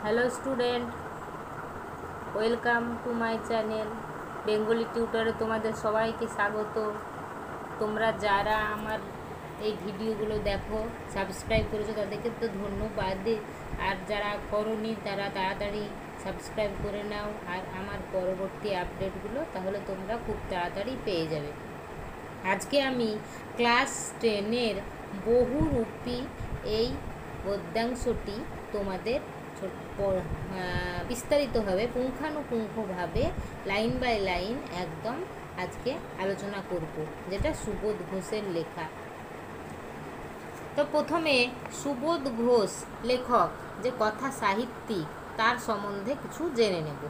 Hello student, welcome to my channel Bengali টিউটরে। তোমাদের সবাইকে স্বাগত। তোমরা যারা আমার এই ভিডিওগুলো দেখো, সাবস্ক্রাইব করেছো, তাদেরকে তো ধন্যবাদ। আর যারা করোনি তারা তাড়াতাড়ি সাবস্ক্রাইব করে নাও আর আমার পরবর্তী আপডেটগুলো তাহলে তোমরা খুব তাড়াতাড়ি পেয়ে যাবে। আজকে আমি ক্লাস 10-এর বহুরূপী এই গদ্যাংশটি তোমাদের বিস্তারিতভাবে পুঙ্খানুপুঙ্খভাবে লাইন বাই লাইন একদম আজকে আলোচনা করব, যেটা সুবোধ ঘোষের লেখা। তো প্রথমে সুবোধ ঘোষ লেখক, যে কথা সাহিত্যিক, তার সম্বন্ধে কিছু জেনে নেব।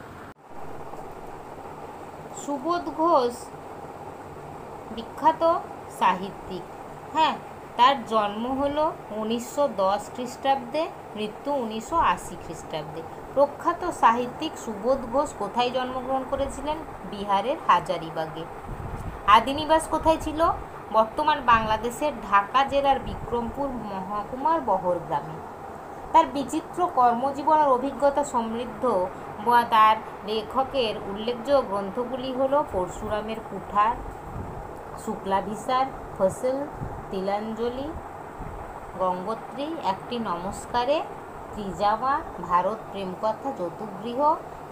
সুবোধ ঘোষ বিখ্যাত সাহিত্যিক। হ্যাঁ, তার জন্ম হলো 1910 খ্রিস্টাব্দে, মৃত্যু 1980 খ্রিস্টাব্দে। প্রখ্যাত সাহিত্যিক সুবোধ ঘোষ কোথায় জন্মগ্রহণ করেছিলেন? বিহারের হাজারিবাগে। আদিনিবাস কোথায় ছিল? বর্তমান বাংলাদেশের ঢাকা জেলার বিক্রমপুর মহকুমার বহর গ্রামে। তার বিচিত্র কর্মজীবন আর অভিজ্ঞতা সমৃদ্ধ তার লেখকের উল্লেখযোগ্য গ্রন্থগুলি হল পরশুরামের কুঠার, শুক্লাভিসার, ফসল, তিলাঞ্জলি, গঙ্গোত্রী, একটি নমস্কারে, ত্রিজামা, ভারত প্রেমকথা, চতুর্গৃহ,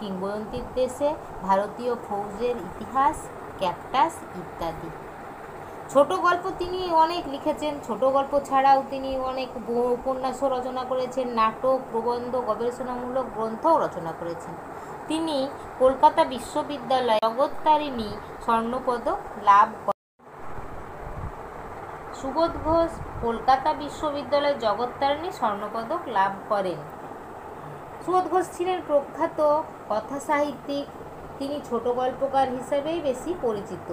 কিংবদন্তির দেশে, ভারতীয় ফৌজের ইতিহাস, ক্যাকটাস ইত্যাদি। ছোট গল্প তিনি অনেক লিখেছেন। ছোট গল্প ছাড়াও তিনি অনেক উপন্যাসও রচনা করেছেন, নাটক, প্রবন্ধ, গবেষণামূলক গ্রন্থও রচনা করেছেন। তিনি কলকাতা বিশ্ববিদ্যালয়ে জগত্তারিণী স্বর্ণপদক লাভ করেন। সুবোধ ঘোষ কলকাতা বিশ্ববিদ্যালয়ে জগত্তারিণী স্বর্ণপদক লাভ করেন। সুবোধ ঘোষ ছিলেন প্রখ্যাত কথা সাহিত্যিক। তিনি ছোট গল্পকার হিসেবেই বেশি পরিচিত।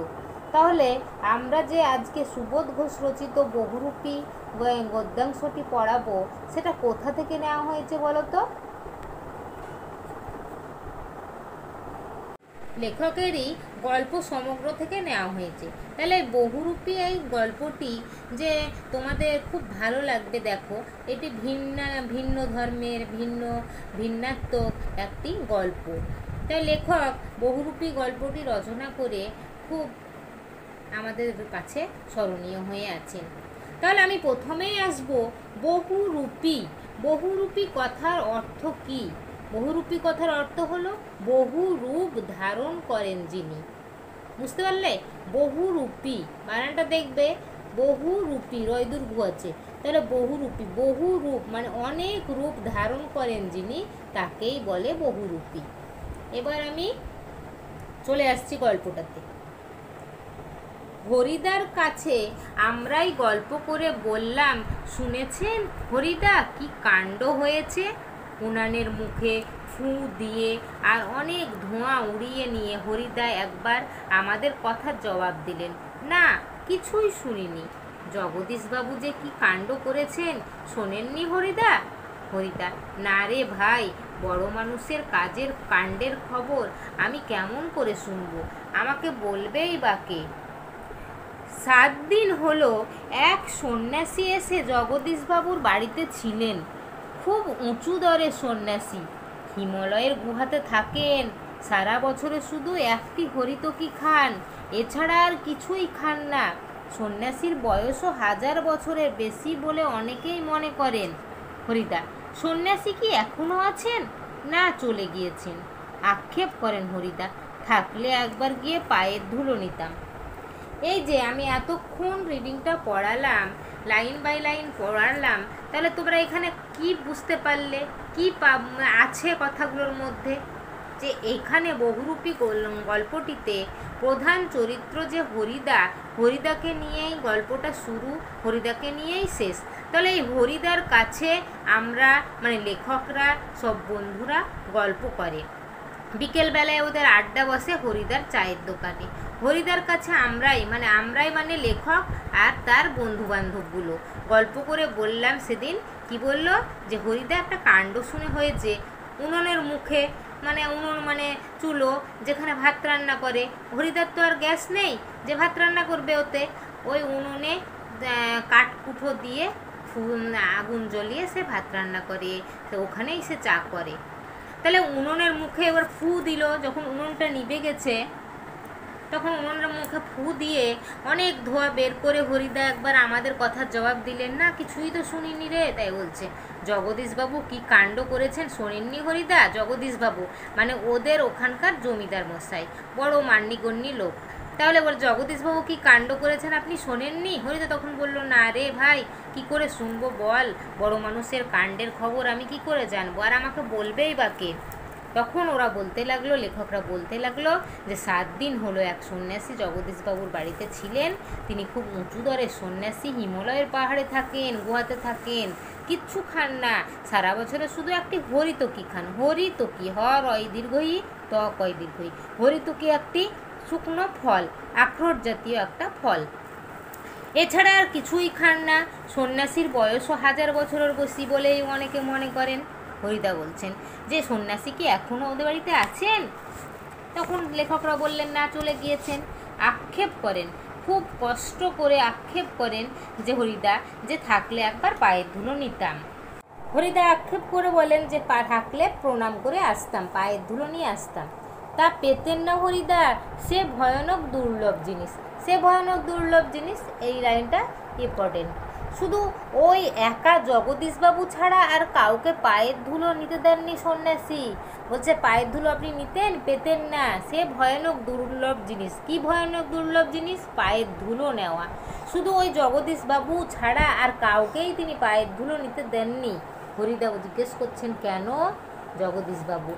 তাহলে আমরা যে আজকে সুবোধ ঘোষ রচিত বহুরূপী গদ্যাংশটি পড়াবো, সেটা কোথা থেকে নেওয়া হয়েছে বলো তো? লেখকেরই গল্প সমগ্র থেকে নেওয়া হয়েছে। তাহলে বহুরূপী এই গল্পটি যে তোমাদের খুব ভালো লাগবে। দেখো, এটি ভিন্ন ধর্মের ভিন্নাত্মক একটি গল্প। তাই লেখক বহুরূপী গল্পটি রচনা করে খুব আমাদের কাছে স্মরণীয় হয়ে আছেন। তাহলে আমি প্রথমেই আসব বহুরূপী। বহুরূপী কথার অর্থ কী? বহুরূপী কথার অর্থ হলো বহু রূপ ধারণ করেন যিনি। বুঝতে পারলে? বহুরূপী বানানটা দেখবে, বহুরূপী রয় দীর্ঘ আছে। তাহলে বহুরূপী, বহু রূপ মানে অনেক রূপ ধারণ করেন যিনি, তাকেই বলে বহুরূপী। এবার আমি চলে আসছি গল্পটাতে। হরিদার কাছে আমরাই গল্প করে বললাম, শুনেছেন হরিদা কি কাণ্ড হয়েছে? উনানের মুখে ফু দিয়ে আর অনেক ধোঁয়া উড়িয়ে নিয়ে হরিদা একবার আমাদের কথার জবাব দিলেন, না কিছুই শুনিনি। জগদীশবাবু যে কি কাণ্ড করেছেন শোনেননি হরিদা? হরিদা, না রে ভাই, বড় মানুষের কাজের কাণ্ডের খবর আমি কেমন করে শুনবো? আমাকে বলবেই বা কে? 7 দিন হলো এক সন্ন্যাসী এসে জগদীশবাবুর বাড়িতে ছিলেন। খুব উঁচু দরের সন্ন্যাসী, হিমালয়ের গুহাতে থাকেন। সারা বছরে শুধু একটি হরিতকি খান, এছাড়া আর কিছুই খান না। সন্ন্যাসীর বয়সও 1000 বছরের বেশি বলে অনেকেই মনে করেন। হরিদা, সন্ন্যাসী কি এখনো আছেন? না, চলে গিয়েছেন। আক্ষেপ করেন হরিদা, থাকলে একবার গিয়ে পায়ের ধুলো নিতাম। এই যে আমি এতক্ষণ রিডিংটা পড়ালাম, লাইন বাই লাইন পড়ালাম, তাহলে তোমরা এখানে কি বুঝতে পারলে? কি আছে কথাগুলোর মধ্যে? যে এখানে বহুরূপী গল্পটিতে প্রধান চরিত্র যে হরিদা, হরিদাকে নিয়েই গল্পটা শুরু, হরিদাকে নিয়েই শেষ। তাহলে এই হরিদার কাছে আমরা মানে লেখকরা সব বন্ধুরা গল্প করে। বিকেলবেলায় ওদের আড্ডা বসে হরিদার চায়ের দোকানে। হরিদার কাছে আমরাই মানে লেখক আর তার বন্ধুবান্ধবগুলো গল্প করে বললাম সেদিন। কি বলল? যে হরিদা একটা কাণ্ড শুনে হয়েছে। উনুনের মুখে উনুন চুলো, যেখানে ভাত রান্না করে। হরিদার তো আর গ্যাস নেই যে ভাত রান্না করবে ওতে। ওই উনুনে কাঠকুঠো দিয়ে আগুন জ্বলিয়ে সে ভাত রান্না করে, তো ওখানেই সে চা করে। তাহলে উনুনের মুখে এবার ফু দিল, যখন উনুনটা নিভে গেছে তখন উনুনের মুখে ফু দিয়ে অনেক ধোঁয়া বের করে হরিদা একবার আমাদের কথার জবাব দিলেন, না কিছুই তো শুনিনি রে। তাই বলছে, জগদীশবাবু কি কাণ্ড করেছেন শোনেননি হরিদা? জগদীশবাবু মানে ওদের ওখানকার জমিদার মশাই, বড় মান্যিগণ্যি লোক। তাহলে বল, জগদীশবাবু কি কাণ্ড করেছেন আপনি শোনেননি? হরিদা তখন বলল, না রে ভাই, কি করে শুনবো বল, বড় মানুষের কাণ্ডের খবর আমি কি করে জানবো, আর আমাকে বলবেই বা কে? তখন ওরা বলতে লাগলো, লেখকরা বলতে লাগলো যে 7 দিন হলো এক সন্ন্যাসী জগদীশবাবুর বাড়িতে ছিলেন। তিনি খুব উঁচু দরের সন্ন্যাসী, হিমালয়ের পাহাড়ে থাকেন, গুহাতে থাকেন, কিচ্ছু খান না, সারা বছরে শুধু একটি হরিতকি খান। হরিতকি, রয় দীর্ঘই, কয় দীর্ঘই। হরিতকি একটি শুকনো ফল, আখরোট জাতীয় একটা ফল, এছাড়া আর কিছুই খান না। সন্ন্যাসীর বয়সও 1000 বছরের বেশি বলেই অনেকে মনে করেন। হরিদা বলছেন যে সন্ন্যাসী কি এখনও ওদের বাড়িতে আছেন? তখন লেখকরা বললেন, না, চলে গিয়েছেন। আক্ষেপ করেন, খুব কষ্ট করে আক্ষেপ করেন যে হরিদা, যে থাকলে একবার পায়ের ধুলো নিতাম। হরিদা আক্ষেপ করে বলেন যে থাকলে প্রণাম করে আসতাম, পায়ের ধুলো নিয়ে আসতাম। তা পেতেন না হরিদা, সে ভয়ানক দুর্লভ জিনিস, সে ভয়ানক দুর্লভ জিনিস। এই লাইনটা ইম্পর্টেন্ট। শুধু ওই একা জগদীশবাবু ছাড়া আর কাউকে পায়ের ধুলো নিতে দেননি সন্ন্যাসী। বলছে পায়ের ধুলো আপনি নিতেন, পেতেন না, সে ভয়ানক দুর্লভ জিনিস। কি ভয়ানক দুর্লভ জিনিস? পায়ের ধুলো নেওয়া। শুধু ওই জগদীশবাবু ছাড়া আর কাউকেই তিনি পায়ের ধুলো নিতে দেননি। হরিদা জিজ্ঞেস করছেন, কেন? জগদীশবাবু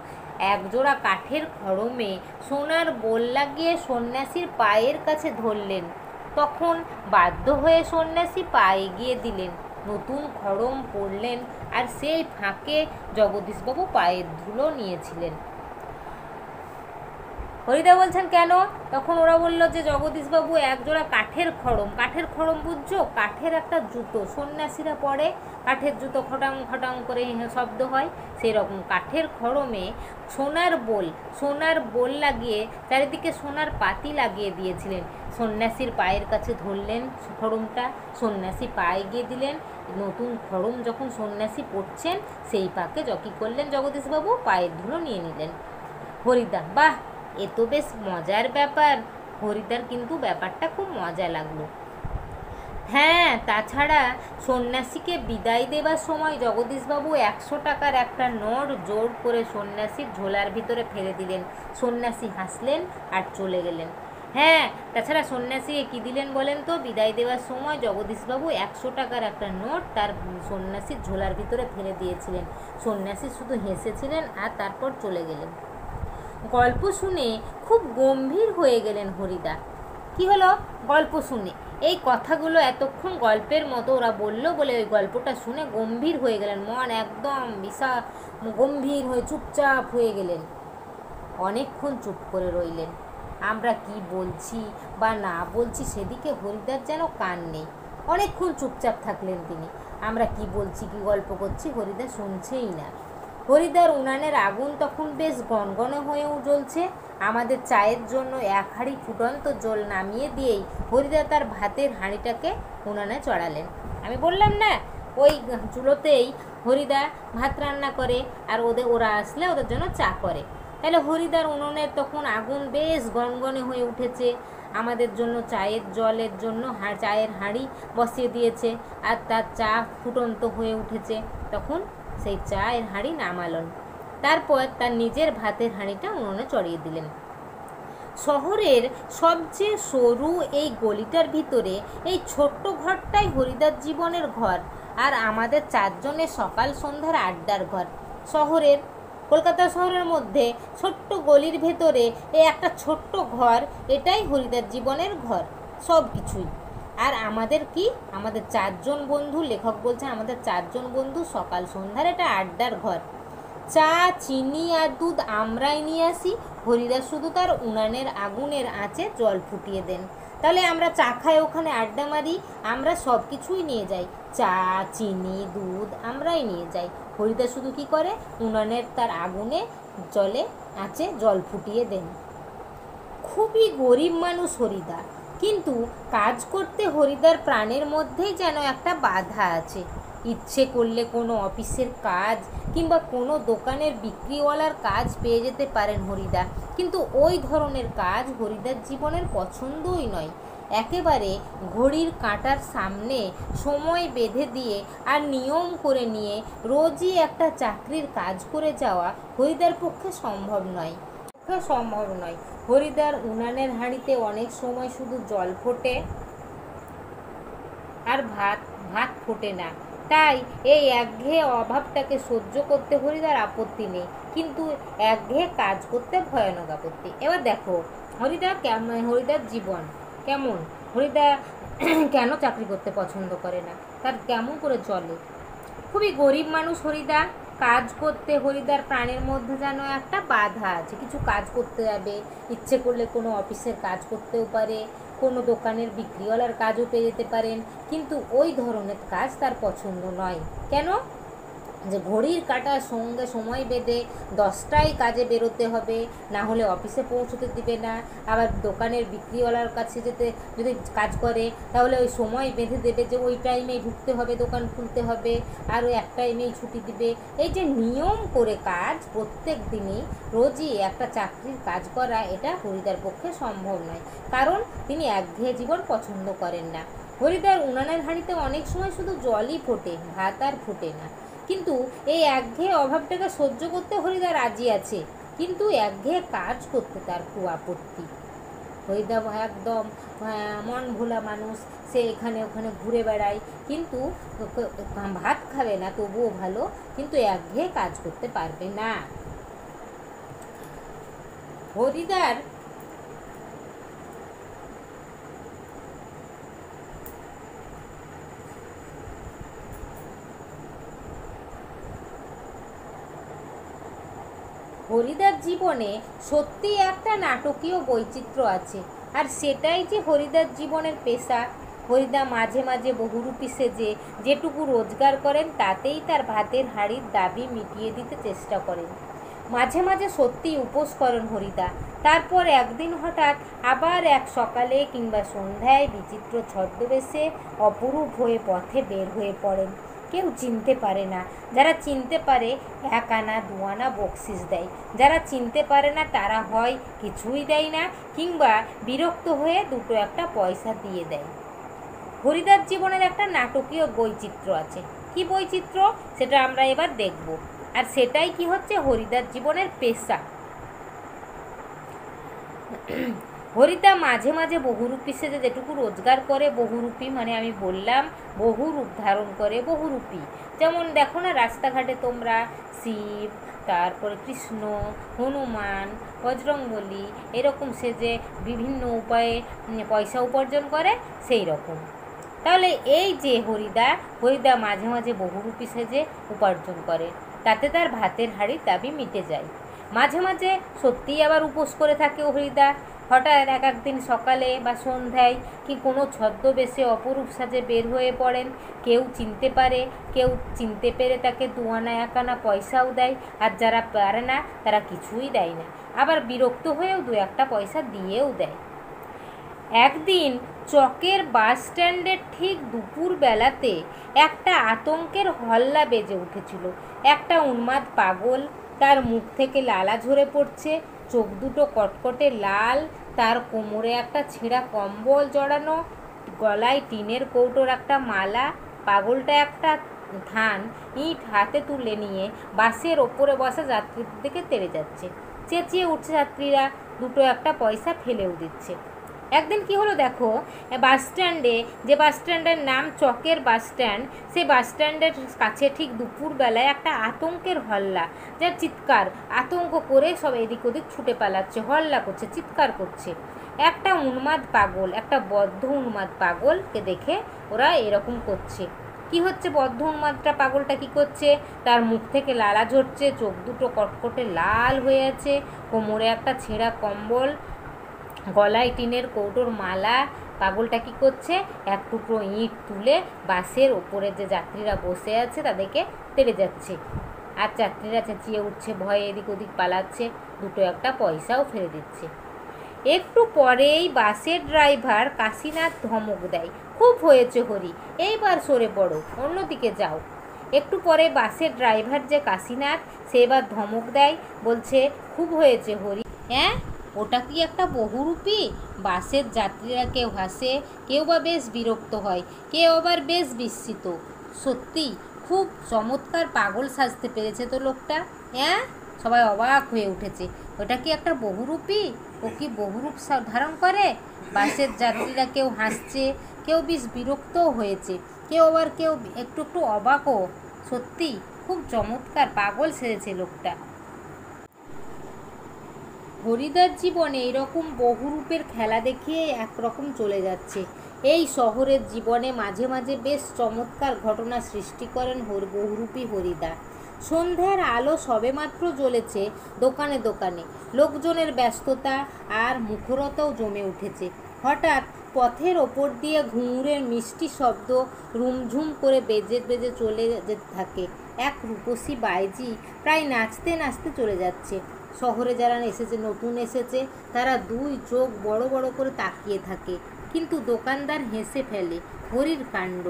একজোড়া কাঠের খড়মে সোনার বোল লাগিয়ে সন্ন্যাসীর পায়ের কাছে ধরলেন। তখন বাধ্য হয়ে সন্ন্যাসী পায়ে গিয়ে দিলেন, নতুন খড়ম পরলেন, আর সেই ফাঁকে জগদীশবাবু পায়ের ধুলো নিয়েছিলেন। হরিদা বলছেন, কেন? তখন ওরা বলল যে জগদীশবাবু একজোড়া কাঠের খড়ম, কাঠের খড়ম বুঝছো? কাঠের একটা জুতো সন্ন্যাসীরা পরে, কাঠের জুতো খটাং খটাং করে শব্দ হয়, সেই রকম কাঠের খড়মে সোনার বোল লাগিয়ে চারিদিকে সোনার পাতি লাগিয়ে দিয়েছিলেন। সন্ন্যাসীর পায়ের কাছে ধরলেন খড়মটা, সন্ন্যাসী পায়ে গিয়ে দিলেন। নতুন খড়ম যখন সন্ন্যাসী পড়ছেন সেই পাকে কী করলেন জগদীশবাবু? পায়ের ধুলো নিয়ে নিলেন। হরিদা, বাহ, এ তো বেশ মজার ব্যাপার। হরিদার কিন্তু ব্যাপারটা খুব মজা লাগলো। হ্যাঁ, তাছাড়া সন্ন্যাসীকে বিদায় দেবার সময় জগদীশবাবু 100 টাকার একটা নোট জোর করে সন্ন্যাসীর ঝোলার ভিতরে ফেলে দিলেন। সন্ন্যাসী হাসলেন আর চলে গেলেন। হ্যাঁ, তাছাড়া সন্ন্যাসীকে কী দিলেন বলেন তো? বিদায় দেওয়ার সময় জগদীশবাবু 100 টাকার একটা নোট তার সন্ন্যাসীর ঝোলার ভিতরে ফেলে দিয়েছিলেন। সন্ন্যাসী শুধু হেসেছিলেন আর তারপর চলে গেলেন। গল্প শুনে খুব গম্ভীর হয়ে গেলেন হরিদা। কি হলো? গল্প শুনে এই কথাগুলো এতক্ষণ গল্পের মতো ওরা বললো বলে ওই গল্পটা শুনে গম্ভীর হয়ে গেলেন, মন একদম বিশাল গম্ভীর হয়ে চুপচাপ হয়ে গেলেন। অনেকক্ষণ চুপ করে রইলেন। আমরা কি বলছি বা না বলছি সেদিকে হরিদার যেন কান নেই। অনেকক্ষণ চুপচাপ থাকলেন তিনি। আমরা কি বলছি, কি গল্প করছি, হরিদা শুনছেই না। হরিদার উনানের আগুন তখন বেশ গনগনে হয়েও জ্বলছে। আমাদের চায়ের জন্য 1 হাঁড়ি ফুটন্ত জল নামিয়ে দিয়েই হরিদা তার ভাতের হাঁড়িটাকে উনানে চড়ালেন। আমি বললাম না, ওই চুলোতেই হরিদা ভাত রান্না করে আর ওরা আসলে ওদের জন্য চা করে। তাহলে হরিদার উনুনের তখন আগুন বেশ গনগনে হয়ে উঠেছে। আমাদের জন্য জলের জন্য চায়ের হাঁড়ি বসিয়ে দিয়েছে আর তার চা ফুটন্ত হয়ে উঠেছে। তখন সেই চায়ের হাঁড়ি নামালেন, তারপর তার নিজের ভাতের হাঁড়িটা উনুনে চড়িয়ে দিলেন। শহরের সবচেয়ে সরু এই গলিটার ভিতরে এই ছোট্ট ঘরটাই হরিদার জীবনের ঘর, আর আমাদের 4 জনের সকাল সন্ধ্যার আড্ডার ঘর। কলকাতা শহরের মধ্যে ছোট্ট গলির ভেতরে এই একটা ছোট্ট ঘর, এটাই হরিদার জীবনের ঘর, সব কিছুই। আর আমাদের আমাদের 4 জন বন্ধু, লেখক বলছেন আমাদের 4 জন বন্ধু সকাল সন্ধ্যার এটা আড্ডার ঘর। চা, চিনি আর দুধ আমরাই নিয়ে আসি, হরিদা শুধু তার উনানের আগুনের আঁচে জল ফুটিয়ে দেন। তাহলে আমরা চা খাই, ওখানে আড্ডা মারি, আমরা সব কিছুই নিয়ে যাই, চা, চিনি, দুধ আমরাই নিয়ে যাই। হরিদা শুধু কি করে? উনানের তার আগুনে আঁচে জল ফুটিয়ে দেন। খুবই গরিব মানুষ হরিদা, কিন্তু কাজ করতে হরিদার প্রাণের মধ্যেই যেন একটা বাধা আছে। ইচ্ছে করলে কোনো অফিসের কাজ কিংবা কোনো দোকানের বিক্রিওয়ালার কাজ পেয়ে যেতে পারেন হরিদা, কিন্তু ওই ধরনের কাজ হরিদার জীবনের পছন্দই নয়। একেবারে ঘড়ির কাঁটার সামনে সময় বেঁধে দিয়ে আর নিয়ম করে নিয়ে রোজই একটা চাকরির কাজ করে যাওয়া হরিদার পক্ষে সম্ভব নয়। হরিদার উনানের হাঁড়িতে অনেক সময় শুধু জল ফোটে আর ভাত ফোটে না। তাই এই একঘেয়ে অভাবটাকে সহ্য করতে হরিদার আপত্তি নেই, কিন্তু একঘেয়ে কাজ করতে ভয়ানক আপত্তি। এবার দেখো হরিদার জীবন কেমন, হরিদা কেন চাকরি করতে পছন্দ করে না, তার কেমন করে চলে। খুবই গরিব মানুষ হরিদা। কাজ করতে হরিদার প্রাণের মধ্যে যেন একটা বাধা আছে। কিছু কাজ করতে যাবে, ইচ্ছে করলে কোনো অফিসের কাজ করতেও পারে, কোনো দোকানের বিক্রিওয়ালার কাজও পেয়ে যেতে পারেন, কিন্তু ওই ধরনের কাজ তার পছন্দ নয়। কেন? যে ঘড়ির কাঁটার সঙ্গে সময় বেঁধে 10টায় কাজে বেরোতে হবে, না হলে অফিসে পৌঁছতে দিবে না। আবার দোকানের বিক্রিওয়ালার কাছে যদি কাজ করে তাহলে ওই সময় বেঁধে দেবে যে ওই টাইমেই ঢুকতে হবে, দোকান খুলতে হবে, আর ওই এক টাইমেই ছুটি দিবে। এই যে নিয়ম করে কাজ প্রত্যেক দিনই রোজই একটা চাকরির কাজ করা, এটা হরিদার পক্ষে সম্ভব নয়, কারণ তিনি একঘেয়ে জীবন পছন্দ করেন না। হরিদার উনানের হাঁড়িতে অনেক সময় শুধু জলই ফোটে, ভাত আর ফোটে না। কিন্তু এই একঘেয়ে অভাবটাকে সহ্য করতে হরিদা রাজি আছে, কিন্তু একঘেয়ে কাজ করতে তার খুব আপত্তি। হরিদা একদম মন ভোলা মানুষ, সে এখানে ওখানে ঘুরে বেড়ায়, কিন্তু ভাত খাবে না তবুও ভালো, কিন্তু একঘেয়ে কাজ করতে পারবে না। হরিদার জীবনে সত্যি একটা নাটকীয় বৈচিত্র্য আছে, আর সেটাই যে হরিদার জীবনের পেশা। হরিদা মাঝে মাঝে বহুরূপী সেজে যেটুকু রোজগার করেন তাতেই তার ভাতের হাঁড়ির দাবি মিটিয়ে দিতে চেষ্টা করেন। মাঝে মাঝে সত্যি উপোস করেন হরিদা। তারপর একদিন হঠাৎ আবার এক সকালে কিংবা সন্ধ্যায় বিচিত্র ছদ্মবেশে অপরূপ হয়ে পথে বের হয়ে পড়েন। কেউ চিনতে পারে না, যারা চিনতে পারে 1 আনা 2 আনা বকশিস দেয়, যারা চিনতে পারে না তারা হয় কিছুই দেয় না, কিংবা বিরক্ত হয়ে 2-1 পয়সা দিয়ে দেয়। হরিদার জীবনের একটা নাটকীয় বৈচিত্র্য আছে। কি বৈচিত্র্য সেটা আমরা এবার দেখব, আর সেটাই কি হচ্ছে হরিদার জীবনের পেশা। হরিদা মাঝে মাঝে বহুরূপী সেজে যেটুকু রোজগার করে, বহুরূপী মানে আমি বললাম বহু রূপ ধারণ করে, বহুরূপী। যেমন দেখো না রাস্তাঘাটে তোমরা শিব, তারপরে কৃষ্ণ, হনুমান, বজরংবলী এরকম সেজে বিভিন্ন উপায়ে পয়সা উপার্জন করে, সেই রকম। তাহলে এই যে হরিদা মাঝে মাঝে বহুরূপী সেজে উপার্জন করে, তাতে তার ভাতের হাঁড়ির দাবি মিটে যায়। মাঝে মাঝে সত্যিই আবার উপোস করে থাকে হরিদা। হঠাৎ একদিন সকালে বা সন্ধ্যায় কি কোনো ছদ্মবেশে অপরূপ সাজে বের হয়ে পড়েন। কেউ চিনতে পারে, কেউ চিনতে পেরে তাকে 2 আনা 1 আনা পয়সাও দেয়, আর যারা পারে না তারা কিছুই দেয় না, আবার বিরক্ত হয়েও 2-1 পয়সা দিয়েও দেয়। একদিন চকের বাস স্ট্যান্ডের ঠিক দুপুর বেলাতে একটা আতঙ্কের হল্লা বেজে উঠেছিল। একটা উন্মাদ পাগল, তার মুখ থেকে লালা ঝরে পড়ছে, চোখ দুটো কটকটে লাল, তার কোমরে একটা ছেঁড়া কম্বল জড়ানো, গলায় টিনের কৌটোর একটা মালা। পাগলটা একটা ধান ইট হাতে তুলে নিয়ে বাসের ওপরে বসা যাত্রীদের দিকে তেড়ে যাচ্ছে। চেঁচিয়ে উঠছে যাত্রীরা, 2-1 পয়সা ফেলেও দিচ্ছে। একদিন কি হলো দেখো, বাস স্ট্যান্ডে, যে বাস স্ট্যান্ডের নাম চকের বাস স্ট্যান্ড, সেই বাস স্ট্যান্ডের কাছে ঠিক দুপুরবেলায় একটা আতঙ্কের হল্লা, যার চিৎকার, আতঙ্ক করে সব এদিক ওদিক ছুটে পালাচ্ছে, হল্লা করছে, চিৎকার করছে। একটা উন্মাদ পাগল, একটা বদ্ধ উন্মাদ পাগলকে দেখে ওরা এরকম করছে। কি হচ্ছে, বদ্ধ উন্মাদটা পাগলটা কি করছে, তার মুখ থেকে লালা ঝরছে, চোখ দুটো কটকটে লাল হয়ে আছে, কোমরে একটা ছেঁড়া কম্বল, গলায় টিনের কৌটোর মালা। পাগলটা কি করছে, 1 টুকরো ইট তুলে বাসের ওপরে যে যাত্রীরা বসে আছে তাদেরকে তেড়ে যাচ্ছে, আর যাত্রীরা চেঁচিয়ে উঠছে, ভয়ে এদিক ওদিক পালাচ্ছে, 2-1 পয়সাও ফেলে দিচ্ছে। একটু পরেই বাসের ড্রাইভার কাশীনাথ ধমক দেয়, খুব হয়েছে হরি, এইবার সরে পড়ো, অন্যদিকে যাও। একটু পরে বাসের ড্রাইভার যে কাশীনাথ, সে এবার ধমক দেয়, বলছে, খুব হয়েছে হরি। হ্যাঁ, ওটা কি একটা বহুরূপী? বাসের যাত্রীরা কেউ হাসে, কেউ বা বেশ বিরক্ত হয়, কেউ আবার বেশ বিস্মিত। সত্যি খুব চমৎকার পাগল সাজতে পেরেছে তো লোকটা। হ্যাঁ, সবাই অবাক হয়ে উঠেছে। ওটা কি একটা বহুরূপী? ও কি বহুরূপ ধারণ করে? বাসের যাত্রীরা কেউ হাসছে, কেউ বেশ বিরক্তও হয়েছে, কেউ একটু একটু অবাকও। সত্যি খুব চমৎকার পাগল সেজেছে লোকটা। হরিদার জীবনে এরকম বহুরূপের খেলা দেখিয়ে একরকম চলে যাচ্ছে। এই শহরের জীবনে মাঝে মাঝে বেশ চমৎকার ঘটনা সৃষ্টি করেন বহুরূপী হরিদা। সন্ধ্যার আলো সবেমাত্র জ্বলেছে দোকানে দোকানে, লোকজনের ব্যস্ততা আর মুখরতাও জমে উঠেছে। হঠাৎ পথের ওপর দিয়ে ঘুঙুরের মিষ্টি শব্দ রুমঝুম করে বেজে বেজে চলে যেতে থাকে। এক রূপসী বাইজি প্রায় নাচতে নাচতে চলে যাচ্ছে। শহরে যারা এসেছে, নতুন এসেছে, তারা দুই চোখ বড় বড় করে তাকিয়ে থাকে, কিন্তু দোকানদার হেসে ফেলে। হরির কাণ্ড।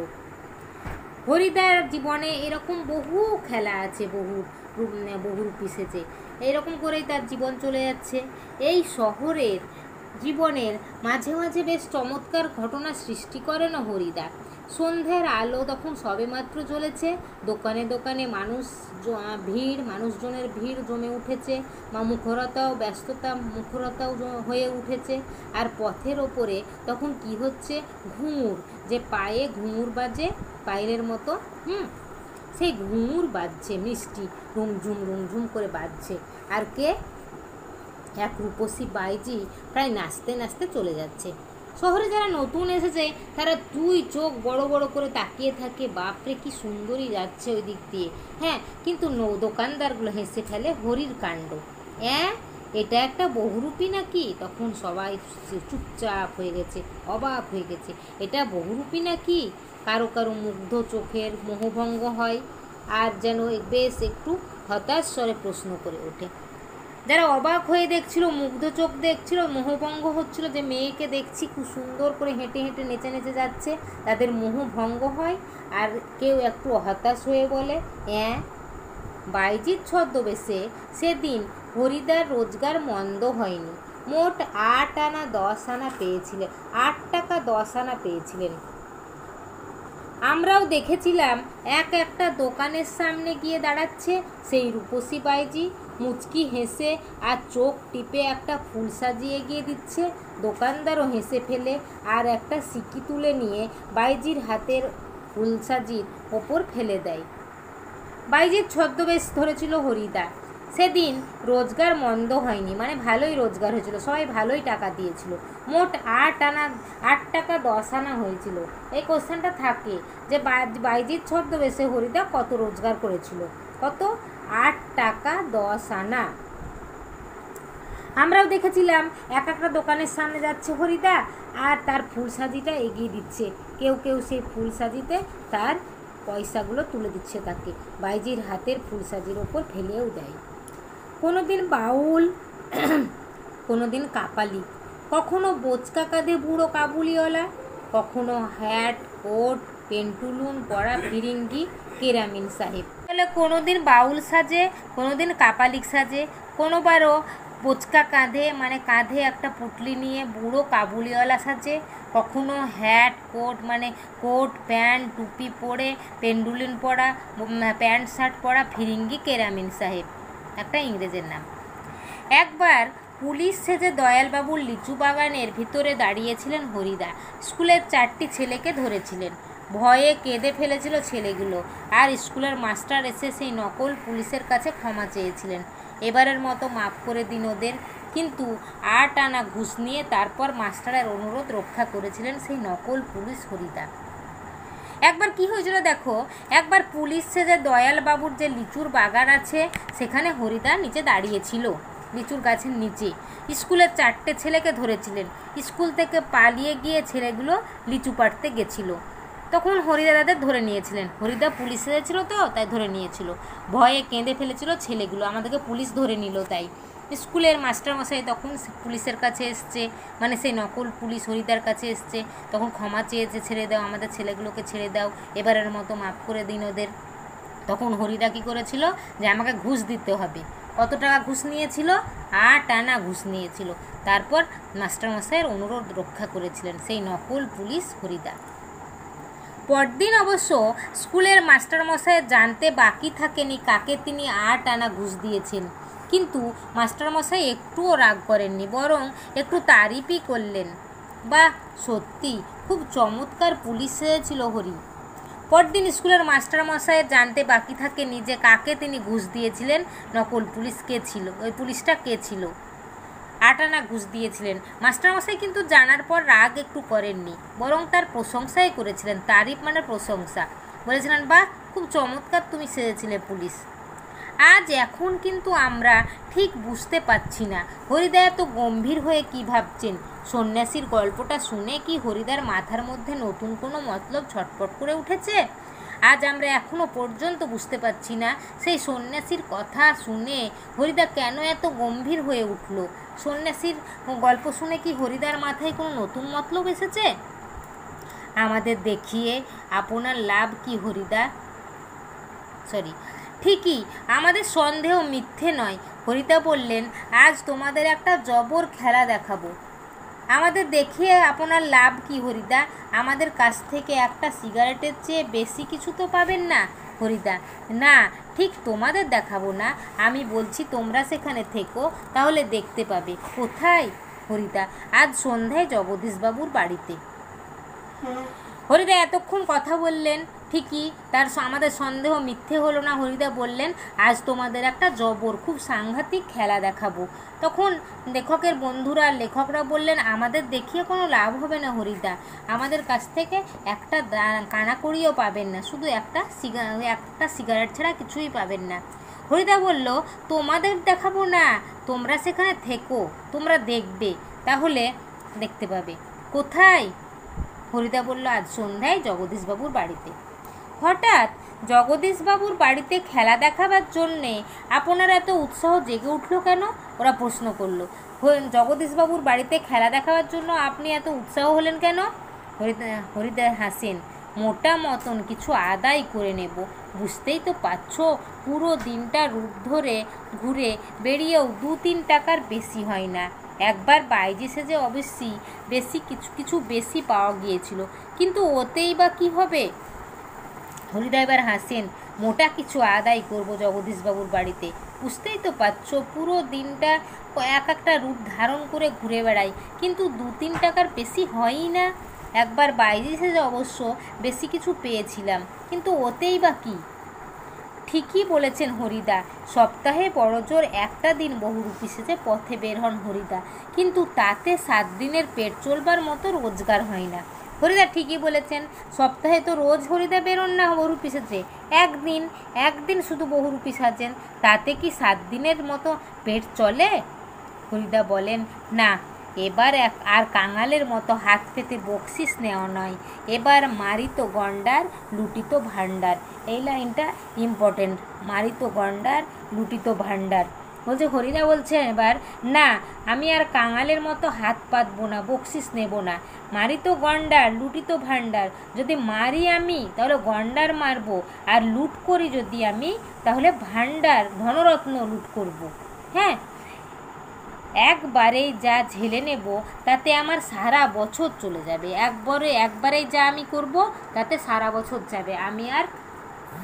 হরিদার জীবনে এরকম বহু খেলা আছে, বহুরূপী সেজে এরকম করেই তার জীবন চলে যাচ্ছে। এই শহরের জীবনের মাঝে মাঝে বেশ চমৎকার ঘটনা সৃষ্টি করেন হরিদা। সন্ধ্যার আলো তখন সবেমাত্র জ্বলেছে, দোকানে দোকানে মানুষজনের ভিড় জমে উঠেছে, মুখরতাও হয়ে উঠেছে। আর পথের ওপরে তখন কি হচ্ছে, ঘুঙুর, যে পায়ে ঘুঙুর বাজে পায়ের মতো, সেই ঘুঙুর বাজছে, মিষ্টি রুমঝুম রুমঝুম করে বাজছে। আর কে? এক রূপসী বাইজি প্রায় নাচতে নাচতে চলে যাচ্ছে। শহরে যারা নতুন এসেছে তারা দুই চোখ বড় বড় করে তাকিয়ে থাকে, বাপরে কি সুন্দরী যাচ্ছে ওই দিক দিয়ে। হ্যাঁ, কিন্তু দোকানদারগুলো হেসে ফেলে হরির কাণ্ড। হ্যাঁ, এটা একটা বহুরূপী নাকি? তখন সবাই চুপচাপ হয়ে গেছে, অবাক হয়ে গেছে। এটা বহুরূপী নাকি? কারো কারো মুগ্ধ চোখের মোহভঙ্গ হয়, আর যেন বেশ একটু হতাশ স্বরে প্রশ্ন করে ওঠে। যারা অবাক হয়ে দেখছিল, মুগ্ধ চোখ দেখছিল, মোহভঙ্গ হচ্ছিল, যে মেয়েকে দেখছি খুব সুন্দর করে হেঁটে হেঁটে নেচে নেচে যাচ্ছে, তাদের মোহভঙ্গ হয়। আর কেউ একটু হতাশ হয়ে বলে, হ্যাঁ, বাইজির ছদ্মবেশে সেদিন হরিদার রোজগার মন্দ হয়নি। মোট 8 আনা 10 আনা পেয়েছিলেন, 8 টাকা 10 আনা পেয়েছিলেন। আমরাও দেখেছিলাম একটা দোকানের সামনে গিয়ে দাঁড়াচ্ছে সেই রূপসী বাইজি, মুচকি হেসে আর চোখ টিপে একটা ফুল সাজিয়ে গিয়ে দিচ্ছে। দোকানদারও হেসে ফেলে আর একটা সিকি তুলে নিয়ে বাইজির হাতের ফুলসাজির ওপর ফেলে দেয়। বাইজির ছদ্মবেশ ধরেছিল হরিদা। সেদিন রোজগার মন্দ হয়নি, মানে ভালোই রোজগার হয়েছিল, সবাই ভালোই টাকা দিয়েছিল। মোট 8 টাকা 10 আনা হয়েছিল। এই কোশ্চেনটা থাকে যে বাইজির ছদ্মবেশে হরিদা কত রোজগার করেছিল। কত? 8 টাকা 10 আনা। আমরাও দেখেছিলাম একটা দোকানের সামনে যাচ্ছে হরিদা আর তার ফুলসাজিটা এগিয়ে দিচ্ছে। কেউ কেউ সেই ফুলসাজিতে তার পয়সাগুলো তুলে দিচ্ছে তাকে, বাইজির হাতের ফুলসাজির ওপর ফেলেও দেয়। কোনোদিন বাউল, কোনোদিন কাপালি, কখনো বোচকা কাঁধে বুড়ো কাবুলিওয়ালা, কখনো হ্যাট কোট পেন্টুলুন পরা ফিরিঙ্গি কেরামিন সাহেব। তাহলে কোনোদিন বাউল সাজে, কোনোদিন কাপালিক সাজে, কোনোবারও বোচকা কাঁধে, মানে কাঁধে একটা পুটলি নিয়ে বুড়ো কাবুলিওয়ালা সাজে, কখনো হ্যাট কোট, মানে কোট প্যান্ট টুপি পরে পেন্ডুলিন পরা, প্যান্ট শার্ট পরা ফিরিঙ্গি কেরামিন সাহেব, একটা ইংরেজের নাম। একবার পুলিশ সেজে দয়ালবাবুর লিচু বাগানের ভিতরে দাঁড়িয়েছিলেন হরিদা। স্কুলের 4টি ছেলেকে ধরেছিলেন। ভয়ে কেঁদে ফেলেছিল ছেলেগুলো, আর স্কুলের মাস্টার এসে সেই নকল পুলিশের কাছে ক্ষমা চেয়েছিলেন। এবারের মতো মাফ করে দিন ওদের। কিন্তু 8 আনা ঘুষ নিয়ে তারপর মাস্টারের অনুরোধ রক্ষা করেছিলেন সেই নকল পুলিশ হরিদা। একবার কি হয়েছিল দেখো, একবার পুলিশ সেজে দয়ালবাবুর যে লিচুর বাগান আছে সেখানে হরিদা নিচে দাঁড়িয়েছিল, লিচুর গাছের নিচে। স্কুলের 4টে ছেলেকে ধরেছিলেন। স্কুল থেকে পালিয়ে গিয়ে ছেলেগুলো লিচু পাড়তে গেছিল। তখন হরিদা তাদের ধরে নিয়েছিলেন। হরিদা পুলিশ এসেছিল তো, তাই ধরে নিয়েছিল। ভয়ে কেঁদে ফেলেছিল ছেলেগুলো, আমাদেরকে পুলিশ ধরে নিল। তাই স্কুলের মাস্টারমশাই তখন পুলিশের কাছে এসছে, মানে সেই নকল পুলিশ হরিদার কাছে এসছে, তখন ক্ষমা চেয়েছে, ছেড়ে দাও, আমাদের ছেলেগুলোকে ছেড়ে দাও, এবারের মতো মাফ করে দিন ওদের। তখন হরিদা কী করেছিল, যে আমাকে ঘুষ দিতে হবে। কত টাকা ঘুষ নিয়েছিল? 8 আনা ঘুষ নিয়েছিল। তারপর মাস্টারমশাইয়ের অনুরোধ রক্ষা করেছিলেন সেই নকল পুলিশ হরিদা। পরদিন অবশ্য স্কুলের মাস্টারমশাইয়ের জানতে বাকি থাকেনি কাকে তিনি 8 আনা ঘুষ দিয়েছেন। কিন্তু মাস্টারমশাই একটুও রাগ করেননি, বরং একটু তারিফই করলেন। বাহ, সত্যি খুব চমৎকার পুলিশ ছিল হরি। পরদিন স্কুলের মাস্টারমশাইয়ের জানতে বাকি থাকেনি যে কাকে তিনি ঘুষ দিয়েছিলেন, নকল পুলিশ কে ছিল, ওই পুলিশটা কে ছিল। 8 আনা ঘুষ দিয়েছিলেন। মাস্টারমশাই কিন্তু জানার পর রাগ একটু করেননি, বরং তার প্রশংসাই করেছিলেন। তারিফ মানে প্রশংসা। বলেছিলেন, বাহ, খুব চমৎকার তুমি সেজেছিলে পুলিশ। আজ এখন কিন্তু আমরা ঠিক বুঝতে পারছি না হরিদা এত গম্ভীর হয়ে কি ভাবছেন। সন্ন্যাসীর গল্পটা শুনে কি হরিদার মাথার মধ্যে নতুন কোনো মতলব ছটফট করে উঠেছে? আজ আমরা এখনও পর্যন্ত বুঝতে পারছি না সেই সন্ন্যাসীর কথা শুনে হরিদা কেন এত গম্ভীর হয়ে উঠল। সন্ন্যাসীর গল্প শুনে কি হরিদার মাথায় কোনো নতুন মতলব এসেছে? আমাদের দেখিয়ে আপনার লাভ কি হরিদা? ঠিকই, আমাদের সন্দেহ মিথ্যে নয়। হরিদা বললেন, আজ তোমাদের একটা জবর খেলা দেখাবো। আমাদের দেখিয়ে আপনার লাভ কি হরিদা? আমাদের কাছ থেকে একটা সিগারেটের চেয়ে বেশি কিছু তো পাবেন না। হরিদা, না, ঠিক তোমাদের দেখাবো না, আমি বলছি তোমরা সেখানে থেকো, তাহলে দেখতে পাবে। কোথায়? হরিদা, আজ সন্ধ্যায় জগদীশবাবুর বাড়িতে। হরিদা এতক্ষণ কথা বললেন, ঠিকই, তার আমাদের সন্দেহ মিথ্যে হলো না। হরিদা বললেন, আজ তোমাদের একটা জবর খুব সাংঘাতিক খেলা দেখাবো। তখন লেখকের বন্ধুরা, লেখকরা বললেন, আমাদের দেখিয়ে কোনো লাভ হবে না হরিদা, আমাদের কাছ থেকে একটা কানাকড়িও পাবেন না, শুধু একটা সিগারেট ছাড়া কিছুই পাবেন না। হরিদা বলল, তোমাদের দেখাবো না, তোমরা সেখানে থেকো, তোমরা দেখবে, তাহলে দেখতে পাবে। কোথায়? হরিদা বলল, আজ সন্ধ্যায় জগদীশবাবুর বাড়িতে। হঠাৎ জগদীশবাবুর বাড়িতে খেলা দেখাবার জন্যে আপনার এত উৎসাহ জেগে উঠল কেন? ওরা প্রশ্ন করল। জগদীশবাবুর বাড়িতে খেলা দেখাবার জন্য আপনি এত উৎসাহ হলেন কেন? হরিদা হাসেন, মোটা মতন কিছু আদায় করে নেব। বুঝতেই তো পারছ, পুরো দিনটা রূপ ধরে ঘুরে বেরিয়েও 2-3 টাকার বেশি হয় না। একবার বাইজি সেজে অবশ্যই কিছু বেশি পাওয়া গিয়েছিল, কিন্তু ওতেই বা কী হবে? হরিদা এবার হাসেন, মোটা কিছু আদায় করব জগদীশবাবুর বাড়িতে। বুঝতেই তো পারছ, পুরো দিনটা একটা রূপ ধারণ করে ঘুরে বেড়াই, কিন্তু 2-3 টাকার বেশি হয়ই না। একবার বাইজি সেজে অবশ্য বেশি কিছু পেয়েছিলাম, কিন্তু ওতেই বা কী? ঠিকই বলেছেন হরিদা, সপ্তাহে বড়জোর একটা দিন বহুরূপী সেজে পথে বের হন হরিদা, কিন্তু তাতে 7 দিনের পেট চলবার মতো রোজগার হয় না। হরিদা ঠিকই বলেছেন, সপ্তাহে তো রোজ হরিদা বেরোন না বহুরূপী সেজে, একদিন শুধু বহুরূপী সাজেন, তাতে কি 7 দিনের মতো পেট চলে? হরিদা বলেন, না, এবার আর কাঙালের মতো হাত পেতে বকশিস নেওয়া নয়, এবার মারিত গন্ডার লুটিত ভাণ্ডার। এই লাইনটা ইম্পর্টেন্ট, মারিত গন্ডার লুটিত ভাণ্ডার। বলছে হরিদা বলছে এবার, না, আমি আর কাঙালের মতো হাত পাতবো না, বকশিস নেব না। মারিত গন্ডার লুটিত ভাণ্ডার, যদি মারি আমি তাহলে গন্ডার মারবো, আর লুট করি যদি আমি তাহলে ভাণ্ডার ধনরত্ন লুট করব। হ্যাঁ, একবারেই যা ঝেলে নেব তাতে আমার সারা বছর চলে যাবে। একবারেই যা আমি করব তাতে সারা বছর যাবে, আমি আর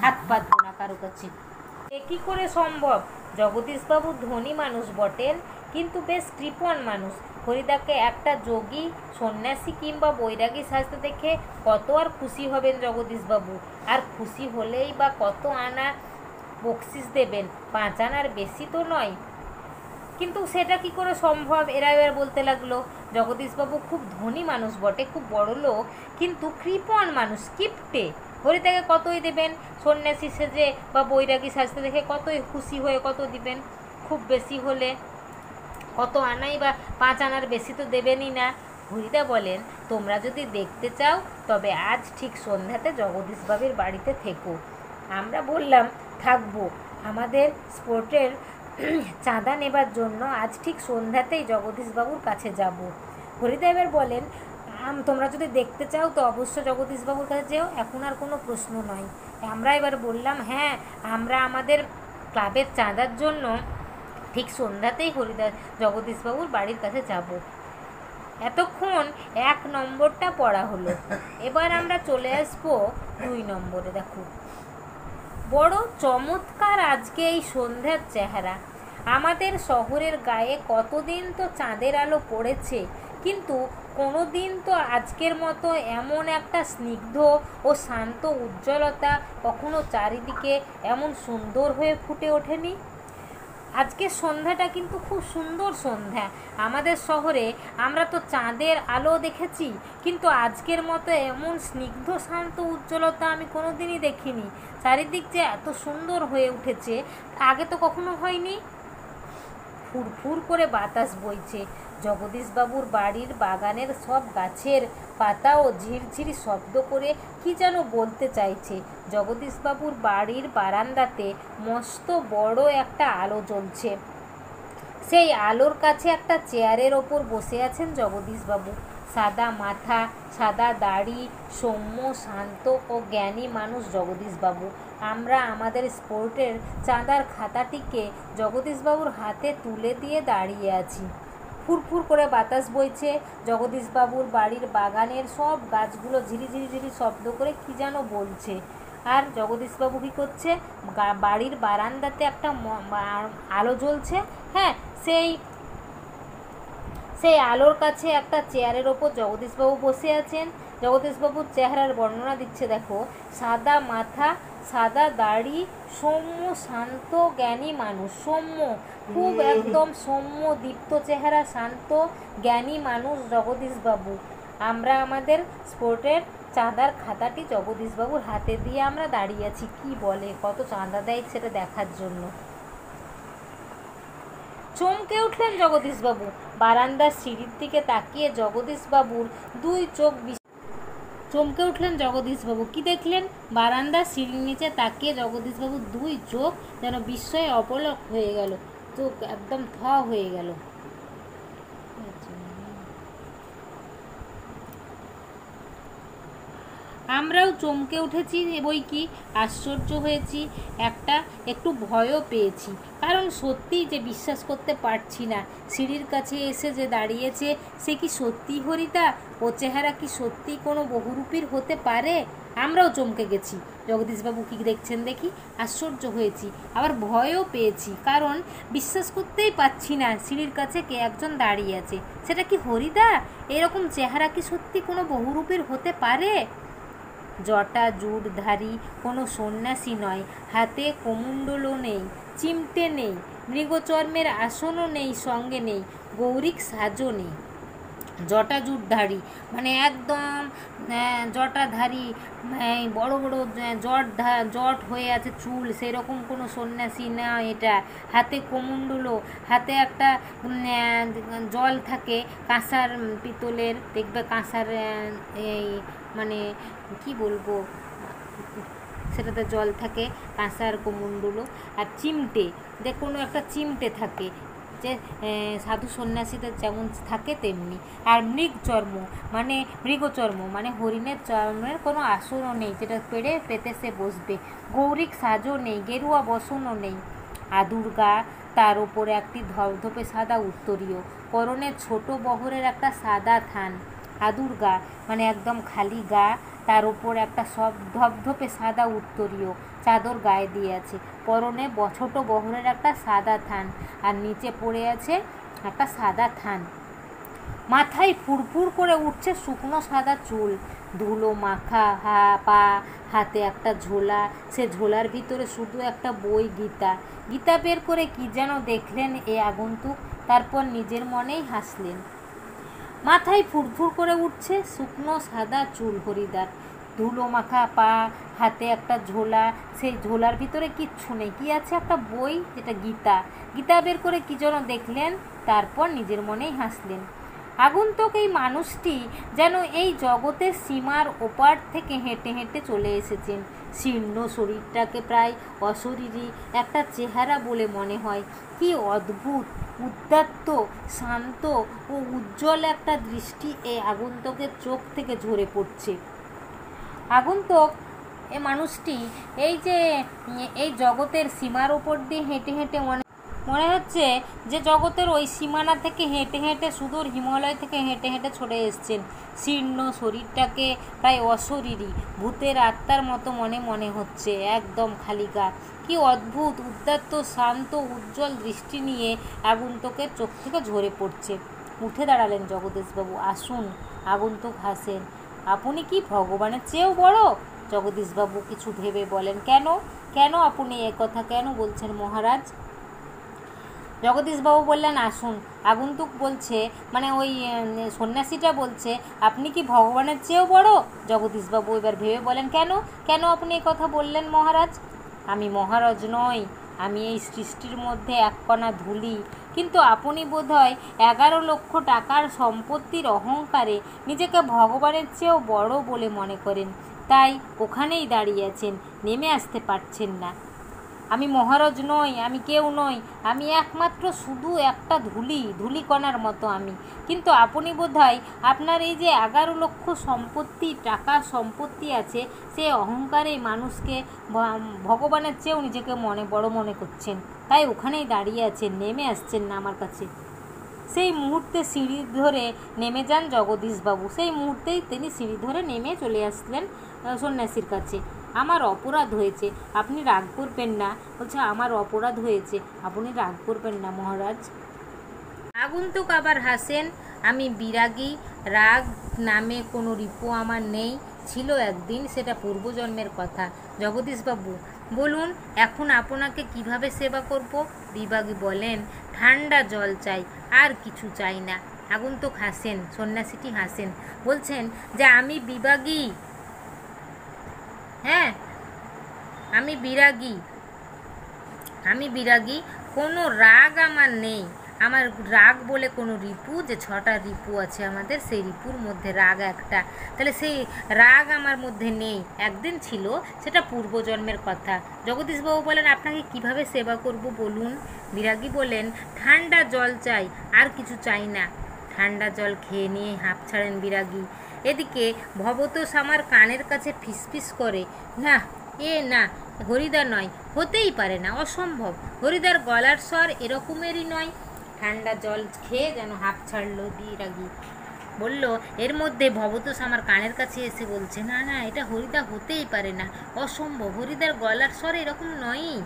হাত পাতবো না কারো কাছে। এ কী করে সম্ভব? জগদীশবাবু ধনী মানুষ বটেন, কিন্তু বেশ কৃপণ মানুষ। হরিদাকে একটা যোগী, সন্ন্যাসী কিংবা বৈরাগী সাজতে দেখে কত আর খুশি হবেন জগদীশবাবু? আর খুশি হলেই বা কত আনা বকশিস দেবেন? 5 আনার বেশি তো নয়। কিন্তু সেটা কি করে সম্ভব? এরা এবার বলতে লাগলো, জগদীশবাবু খুব ধনী মানুষ বটে, খুব বড় লোক, কিন্তু কৃপণ মানুষ, কিপটে। হরিদাকে কতই দেবেন? সন্ন্যাসী সেজে বা বৈরাগী সাজতে দেখে কতই খুশি হয়ে কত দিবেন? খুব বেশি হলে কত আনাই বা 5 আনার বেশি তো দেবেনই না। হরিদা বলেন, তোমরা যদি দেখতে চাও তবে আজ ঠিক সন্ধ্যাতে জগদীশবাবুর বাড়িতে থেকো। আমরা বললাম, থাকবো, আমাদের স্পোর্টের চাঁদা নেবার জন্য আজ ঠিক সন্ধ্যাতেই জগদীশবাবুর কাছে যাব। হরিদা এবার বলেন, তোমরা যদি দেখতে চাও তো অবশ্য জগদীশবাবুর কাছে যেও, এখন আর কোনো প্রশ্ন নয়। আমরা এবার বললাম, হ্যাঁ আমরা আমাদের ক্লাবের চাঁদার জন্য ঠিক সন্ধ্যাতেই জগদীশবাবুর বাড়ির কাছে যাব। এতক্ষণ 1 নম্বরটা পড়া হলো, এবার আমরা চলে আসবো 2 নম্বরে। দেখো, বড় চমৎকার আজকে এই সন্ধ্যার চেহারা। আমাদের শহরের গায়ে কতদিন তো চাঁদের আলো পড়েছে, কিন্তু কোনো দিন তো আজকের মতো এমন একটা স্নিগ্ধ ও শান্ত উজ্জ্বলতা কখনো চারিদিকে এমন সুন্দর হয়ে ফুটে ওঠেনি। আজকের সন্ধ্যাটা কিন্তু খুব সুন্দর সন্ধ্যা। আমাদের শহরে আমরা তো চাঁদের আলো দেখেছি, কিন্তু আজকের মতো এমন স্নিগ্ধ শান্ত উজ্জ্বলতা আমি কোনোদিনই দেখিনি। চারিদিক যে এত সুন্দর হয়ে উঠেছে, আগে তো কখনো হয়নি। ফুরফুর করে বাতাস বইছে। জগদীশবাবুর বাড়ির বাগানের সব গাছের পাতাও ঝিরঝিরি শব্দ করে কি যেন বলতে চাইছে। জগদীশবাবুর বাড়ির বারান্দাতে মস্ত বড় একটা আলো জ্বলছে। সেই আলোর কাছে একটা চেয়ারের ওপর বসে আছেন জগদীশবাবু। সাদা মাথা, সাদা দাড়ি, সৌম্য শান্ত ও জ্ঞানী মানুষ জগদীশবাবু। আমরা আমাদের স্পোর্টের চাঁদার খাতাটিকে জগদীশবাবুর হাতে তুলে দিয়ে দাঁড়িয়ে আছি। ফুরফুর করে বাতাস বইছে। জগদীশবাবুর বাড়ির বাগানের সব গাছগুলো ঝিরিঝিরি ঝিরি শব্দ করে কি যেন বলছে। আর জগদীশবাবু কী করছে? বাড়ির বারান্দাতে একটা আলো জ্বলছে। হ্যাঁ, সেই আলোর কাছে একটা চেয়ারের ওপর জগদীশবাবু বসে আছেন। জগদীশবাবুর চেহারার বর্ণনা দিচ্ছে, দেখো, সাদা মাথা, সাদা দাড়ি, সৌম্য শান্ত জ্ঞানী মানুষ। সৌম্য, খুব একদম সৌম্য দীপ্ত চেহারা, শান্ত জ্ঞানী মানুষ জগদীশবাবু। আমরা আমাদের স্পোর্টের চাঁদার খাতাটি জগদীশবাবুর হাতে দিয়ে আমরা দাঁড়িয়ে আছি। কি বলে, কত চাঁদা দেয় সেটা দেখার জন্য। চমকে উঠলেন জগদীশবাবু। বারান্দার সিঁড়ির দিকে তাকিয়ে জগদীশবাবুর 2 চোখ চমকে উঠলেন জগদীশবাবু। কি দেখলেন? বারান্দার সিঁড়ির নিচে তাকিয়ে জগদীশবাবুর 2 চোখ যেন বিস্ময়ে অপলক হয়ে গেল। চোখ একদম থ হয়ে গেল। আমরাও চমকে উঠেছি, বই কি আশ্চর্য হয়েছি, একটু ভয়ও পেয়েছি। কারণ সত্যিই যে বিশ্বাস করতে পারছি না, সিঁড়ির কাছে এসে যে দাঁড়িয়েছে সে কি সত্যি হরিদা? ও চেহারা কি সত্যি কোনো বহুরূপীর হতে পারে? আমরাও চমকে গেছি। জগদীশবাবু কি দেখছেন দেখি। আশ্চর্য হয়েছি, আবার ভয়ও পেয়েছি, কারণ বিশ্বাস করতেই পারছি না সিঁড়ির কাছে কে একজন দাঁড়িয়ে আছে। সেটা কি হরিদা? এরকম চেহারা কি সত্যি কোনো বহুরূপীর হতে পারে? জটা জুটধারী কোনো সন্ন্যাসী নয়, হাতে কমণ্ডলও নেই, চিমটে নেই, মৃগচর্মের আসনও নেই, সঙ্গে নেই, গৌরিক সাজও নেই। জটা জুটধারী মানে একদম জটাধারী, বড় বড় জট হয়ে আছে চুল, সেরকম কোনো সন্ন্যাসী না এটা। হাতে কমণ্ডলও, হাতে একটা জল থাকে কাঁসার পিতলের, দেখবে কাঁসার, এই মানে কি বলবো, সেটাতে জল থাকে, কাঁসার কমণ্ডলও। আর চিমটে, যে কোনো একটা চিমটে থাকে, যে সাধু সন্ন্যাসীদের যেমন থাকে তেমনি। আর মৃগচর্ম মানে হরিণের চর্মের কোনো আসনও নেই, যেটা পেতে সে বসবে। গৌরিক সাজও নেই, গেরুয়া বসনও নেই। আদুর গা, তার ওপরে একটি ধপধপে সাদা উত্তরীয়, পরনে ছোট বহরের একটা সাদা থান। আদুর গা মানে একদম খালি গা, তার ওপর একটা সব ধপধপে সাদা উত্তরীয় চাদর গায়ে দিয়ে আছে, পরনে ছোট বহরের একটা সাদা থান, আর নিচে পড়ে আছে একটা সাদা থান। মাথায় ফুরফুর করে উঠছে শুকনো সাদা চুল, ধুলো মাখা পা, হাতে একটা ঝোলা, সে ঝোলার ভিতরে শুধু একটা বই, গীতা বের করে কি যেন দেখলেন এ আগন্তুক, তারপর নিজের মনেই হাসলেন। মাথায় ফুরফুর করে উঠছে শুকনো সাদা চুল হরিদার, ধুলো মাখা পা, হাতে একটা ঝোলা, সেই ঝোলার ভিতরে কিচ্ছু নেই, কি আছে একটা বই, যেটা গীতা বের করে কি যেন দেখলেন, তারপর নিজের মনেই হাসলেন। আগন্তুক এই মানুষটি যেন এই জগতের সীমার ওপার থেকে হেঁটে হেঁটে চলে এসেছেন। শীর্ণ শরীরটাকে প্রায় অশরীরী একটা চেহারা বলে মনে হয়। কি অদ্ভুত, উদাত্ত, শান্ত ও উজ্জ্বল একটা দৃষ্টি এই আগন্তুকের চোখ থেকে ঝরে পড়ছে। আগন্তুক এ মানুষটি এই যে এই জগতের সীমার ওপর দিয়ে হেঁটে হেঁটে মনে হচ্ছে যে জগতের ওই সীমানা থেকে হেঁটে হেঁটে সুদূর হিমালয় থেকে হেঁটে হেঁটে ছড়ে এসছেন। শীর্ণ শরীরটাকে প্রায় অশরীরী ভূতের আত্মার মতো মনে হচ্ছে, একদম খালি গা। কি অদ্ভুত উদ্দাত্ত শান্ত উজ্জ্বল দৃষ্টি নিয়ে আগন্তুকের চোখ থেকে ঝরে পড়ছে। উঠে দাঁড়ালেন জগদীশবাবু। আসুন। আগন্তুক হাসেন। আপনি কি ভগবানের চেয়েও বড়? জগদীশবাবু কিছু ভেবে বলেন, কেন কেন আপনি একথা কেন বলছেন মহারাজ? জগদীশবাবু বললেন, আসুন। আগন্তুক বলছে, মানে ওই সন্ন্যাসীটা বলছে, আপনি কি ভগবানের চেয়েও বড়? জগদীশবাবু এবার ভেবে বলেন, কেন কেন আপনি এই কথা বললেন মহারাজ? আমি মহারাজ নই, আমি এই সৃষ্টির মধ্যে এক কণা ধুলি। কিন্তু আপনি বোধহয় 11 লক্ষ টাকার সম্পত্তির অহংকারে নিজেকে ভগবানের চেয়েও বড় বলে মনে করেন, তাই ওখানেই দাঁড়িয়ে আছেন, নেমে আসতে পারছেন না। আমি মহারাজ নই, আমি কেউ নই, আমি একমাত্র শুধু একটা ধুলিকণার মতো আমি। কিন্তু আপনি বোধহয় আপনার এই যে 11 লক্ষ টাকা সম্পত্তি আছে, সে অহংকারে মানুষকে ভগবানের চেয়েও নিজেকে বড় মনে করছেন, তাই ওখানেই দাঁড়িয়ে আছেন, নেমে আসছেন না আমার কাছে। সেই মুহূর্তে সিঁড়ি ধরে নেমে যান জগদীশবাবু। সেই মুহূর্তেই তিনি সিঁড়ি ধরে নেমে চলে আসলেন সন্ন্যাসীর কাছে। আমার অপরাধ হয়েছে, আপনি রাগ করবেন না। বলছে, আমার অপরাধ হয়েছে, আপনি রাগ করবেন না মহারাজ। আগন্তুক আবার হাসেন। আমি বিরাগী, রাগ নামে কোনো রিপু আমার নেই, ছিল একদিন, সেটা পূর্বজন্মের কথা। জগদীশবাবু বলুন, এখন আপনাকে কিভাবে সেবা করব? বিরাগী বলেন, ঠান্ডা জল চাই, আর কিছু চাই না। আগন্তুক হাসেন, সন্ন্যাসীটি হাসেন, বলছেন যে আমি বিরাগী, হ্যাঁ আমি বিরাগী, কোনো রাগ আমার নেই। আমার রাগ বলে কোনো রিপু, যে 6টা রিপু আছে আমাদের, সেই রিপুর মধ্যে রাগ একটা, তাহলে সেই রাগ আমার মধ্যে নেই, একদিন ছিল, সেটা পূর্বজন্মের কথা। জগদীশবাবু বলেন, আপনাকে কিভাবে সেবা করব বলুন? বিরাগী বলেন, ঠান্ডা জল চাই, আর কিছু চাই না। ঠান্ডা জল খেয়ে নিয়ে হাঁপ ছাড়েন বিরাগী। এদিকে ভবতোষ আমার কানের কাছে ফিসফিস করে, না না, হরিদা নয়, হতেই পারে না, অসম্ভব, হরিদার গলার স্বর এরকমেরই নয়। ঠান্ডা জল খেয়ে যেন হাঁপ ছাড়ল বিরাগী। বলল, এর মধ্যে ভবতোষ আমার কানের কাছে এসে বলছে, না না, এটা হরিদা হতেই পারে না, অসম্ভব, হরিদার গলার স্বর এরকম নয়ই।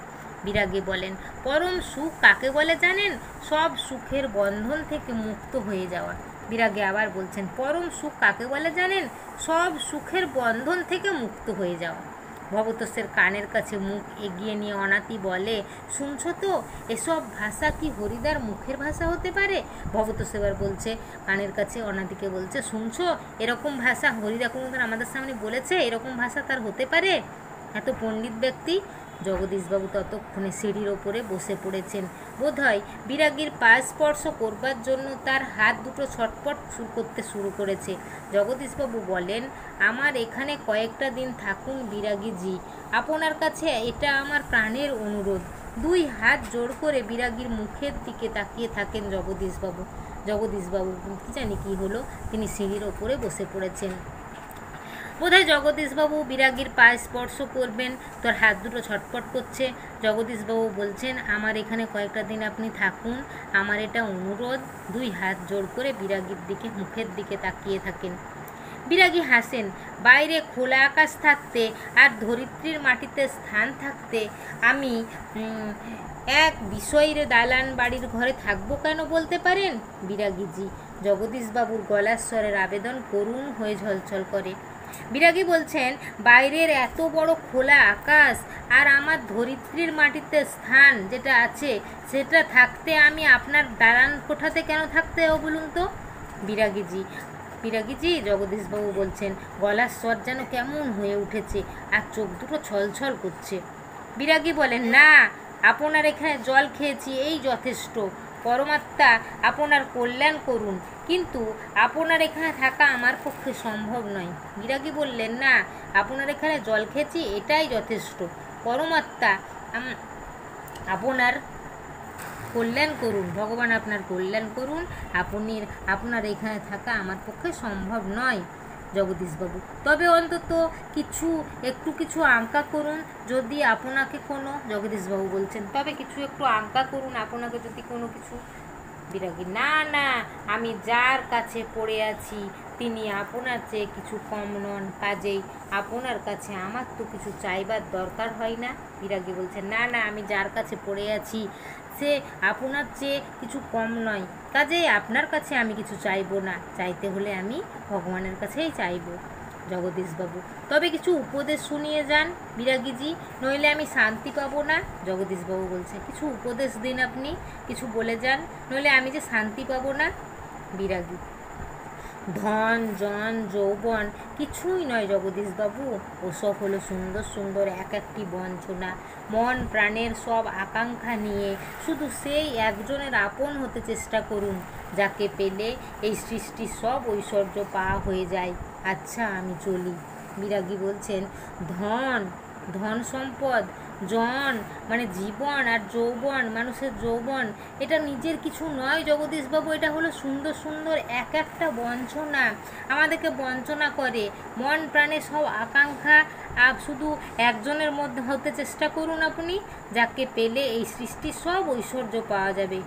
বিরাগী বলেন, পরম সুখ কাকে বলে জানেন? সব সুখের বন্ধন থেকে মুক্ত হয়ে যাওয়া। বিরাগী আবার বলছেন, পরম সুখ কাকে বলে জানেন? সব সুখের বন্ধন থেকে মুক্ত হয়ে যাওয়া। ভবতোষের কানের কাছে মুখ এগিয়ে নিয়ে অনাতি বলে, শুনছো তো, এসব ভাষা কি হরিদার মুখের ভাষা হতে পারে? ভবতোষ এবার বলছে, কানের কাছে অনাতিকে বলছে, শুনছো, এরকম ভাষা হরিদা কোনোদিন আমাদের সামনে বলেছে? এরকম ভাষা তার হতে পারে? এত পণ্ডিত ব্যক্তি। জগদীশবাবু ততক্ষণে সিঁড়ির ওপরে বসে পড়েছেন। বোধহয় বিরাগীর পা স্পর্শ করবার জন্য তার হাত দুটো ছটপট করতে শুরু করেছে। জগদীশবাবু বলেন, আমার এখানে কয়েকটা দিন থাকুন বিরাগীজি, আপনার কাছে এটা আমার প্রাণের অনুরোধ। 2 হাত জোড় করে বিরাগীর মুখের দিকে তাকিয়ে থাকেন জগদীশবাবু কি জানি কি হলো, তিনি সিঁড়ির ওপরে বসে পড়েছেন। বোধহয় জগদীশবাবু বিরাগীর পা স্পর্শ করবেন, তোর হাত দুটো ছটপট করছে। জগদীশবাবু বলছেন, আমার এখানে কয়েকটা দিন আপনি থাকুন, আমার এটা অনুরোধ। 2 হাত জোড় করে বিরাগীর দিকে মুখের দিকে তাকিয়ে থাকেন। বিরাগী হাসেন। বাইরে খোলা আকাশ থাকতে আর ধরিত্রীর মাটিতে স্থান থাকতে আমি এক বিষয়ের দালান বাড়ির ঘরে থাকবো কেন বলতে পারেন বিরাগীজি? জগদীশবাবুর গলার স্বরের আবেদন করুণ হয়ে ঝলঝল করে। বিরাগী বলছেন, বাইরের এত বড় খোলা আকাশ আর আমার ধরিত্রীর মাটিতে স্থান যেটা আছে, সেটা থাকতে আমি আপনার দালান কোঠাতে কেন থাকতে হবে বলুন তো? বিরাগীজি, জগদীশবাবু বলছেন, গলার স্বর যেন কেমন হয়ে উঠেছে আর চোখ দুটো ছলছল করছে। বিরাগী বলেন, না, আপনার এখানে জল খেয়েছি, এই যথেষ্ট। পরমাত্মা আপনার কল্যাণ করুন, কিন্তু আপনার এখানে থাকা আমার পক্ষে সম্ভব নয়। বিরাগী বললেন, না, আপনার এখানে জল খেয়েছি, এটাই যথেষ্ট। পরমাত্মা আপনার কল্যাণ করুন, ভগবান আপনার কল্যাণ করুন, আপনার এখানে থাকা আমার পক্ষে সম্ভব নয়। জগদীশবাবু, তবে অন্তত একটু আঁকা করুন যদি আপনাকে কোনো, জগদীশবাবু বলছেন, তবে একটু আঁকা করুন আপনাকে যদি কোনো কিছু। বিরাগী, না না, আমি যার কাছে পড়ে আছি তিনি আপনার চেয়ে কিছু কম নন, কাজেই আপনার কাছে আমার তো কিছু চাইবার দরকার হয় না। বিরাগী বলছেন, না না, আমি যার কাছে পড়ে আছি সে আপনার চেয়ে কিছু কম নয়, কাজেই আপনার কাছে আমি কিছু চাইবো না, চাইতে হলে আমি ভগবানের কাছেই চাইবো। জগদীশবাবু, তবে কিছু উপদেশ শুনিয়ে যান বিরাগীজি, নইলে আমি শান্তি পাবো না। জগদীশবাবু বলছে, কিছু উপদেশ দিন আপনি, কিছু বলে যান, নইলে আমি যে শান্তি পাবো না। বিরাগী, ধন জন যৌবন কিছুই নয় জগদীশবাবু, ওসব হলো সুন্দর সুন্দর এক একটি বঞ্চনা, মন প্রাণের সব আকাঙ্ক্ষা নিয়ে শুধু সেই একজনের আপন হতে চেষ্টা করুন, যাকে পেলে এই সৃষ্টির সব ঐশ্বর্য পাওয়া হয়ে যায়। আচ্ছা, আমি চলি। বিরাগী বলছেন, ধন ধন সম্পদ, জন মানে জীবন, আর যৌবন মানুষের যৌবন, এটা নিজের কিছু নয় জগদীশবাবু, এটা হলো সুন্দর সুন্দর এক একটা বঞ্চনা, আমাদেরকে বঞ্চনা করে। মন প্রাণে সব আকাঙ্ক্ষা শুধু একজনের মধ্যে হতে চেষ্টা করুন আপনি, যাকে পেলে এই সৃষ্টির সব ঐশ্বর্য পাওয়া যাবে।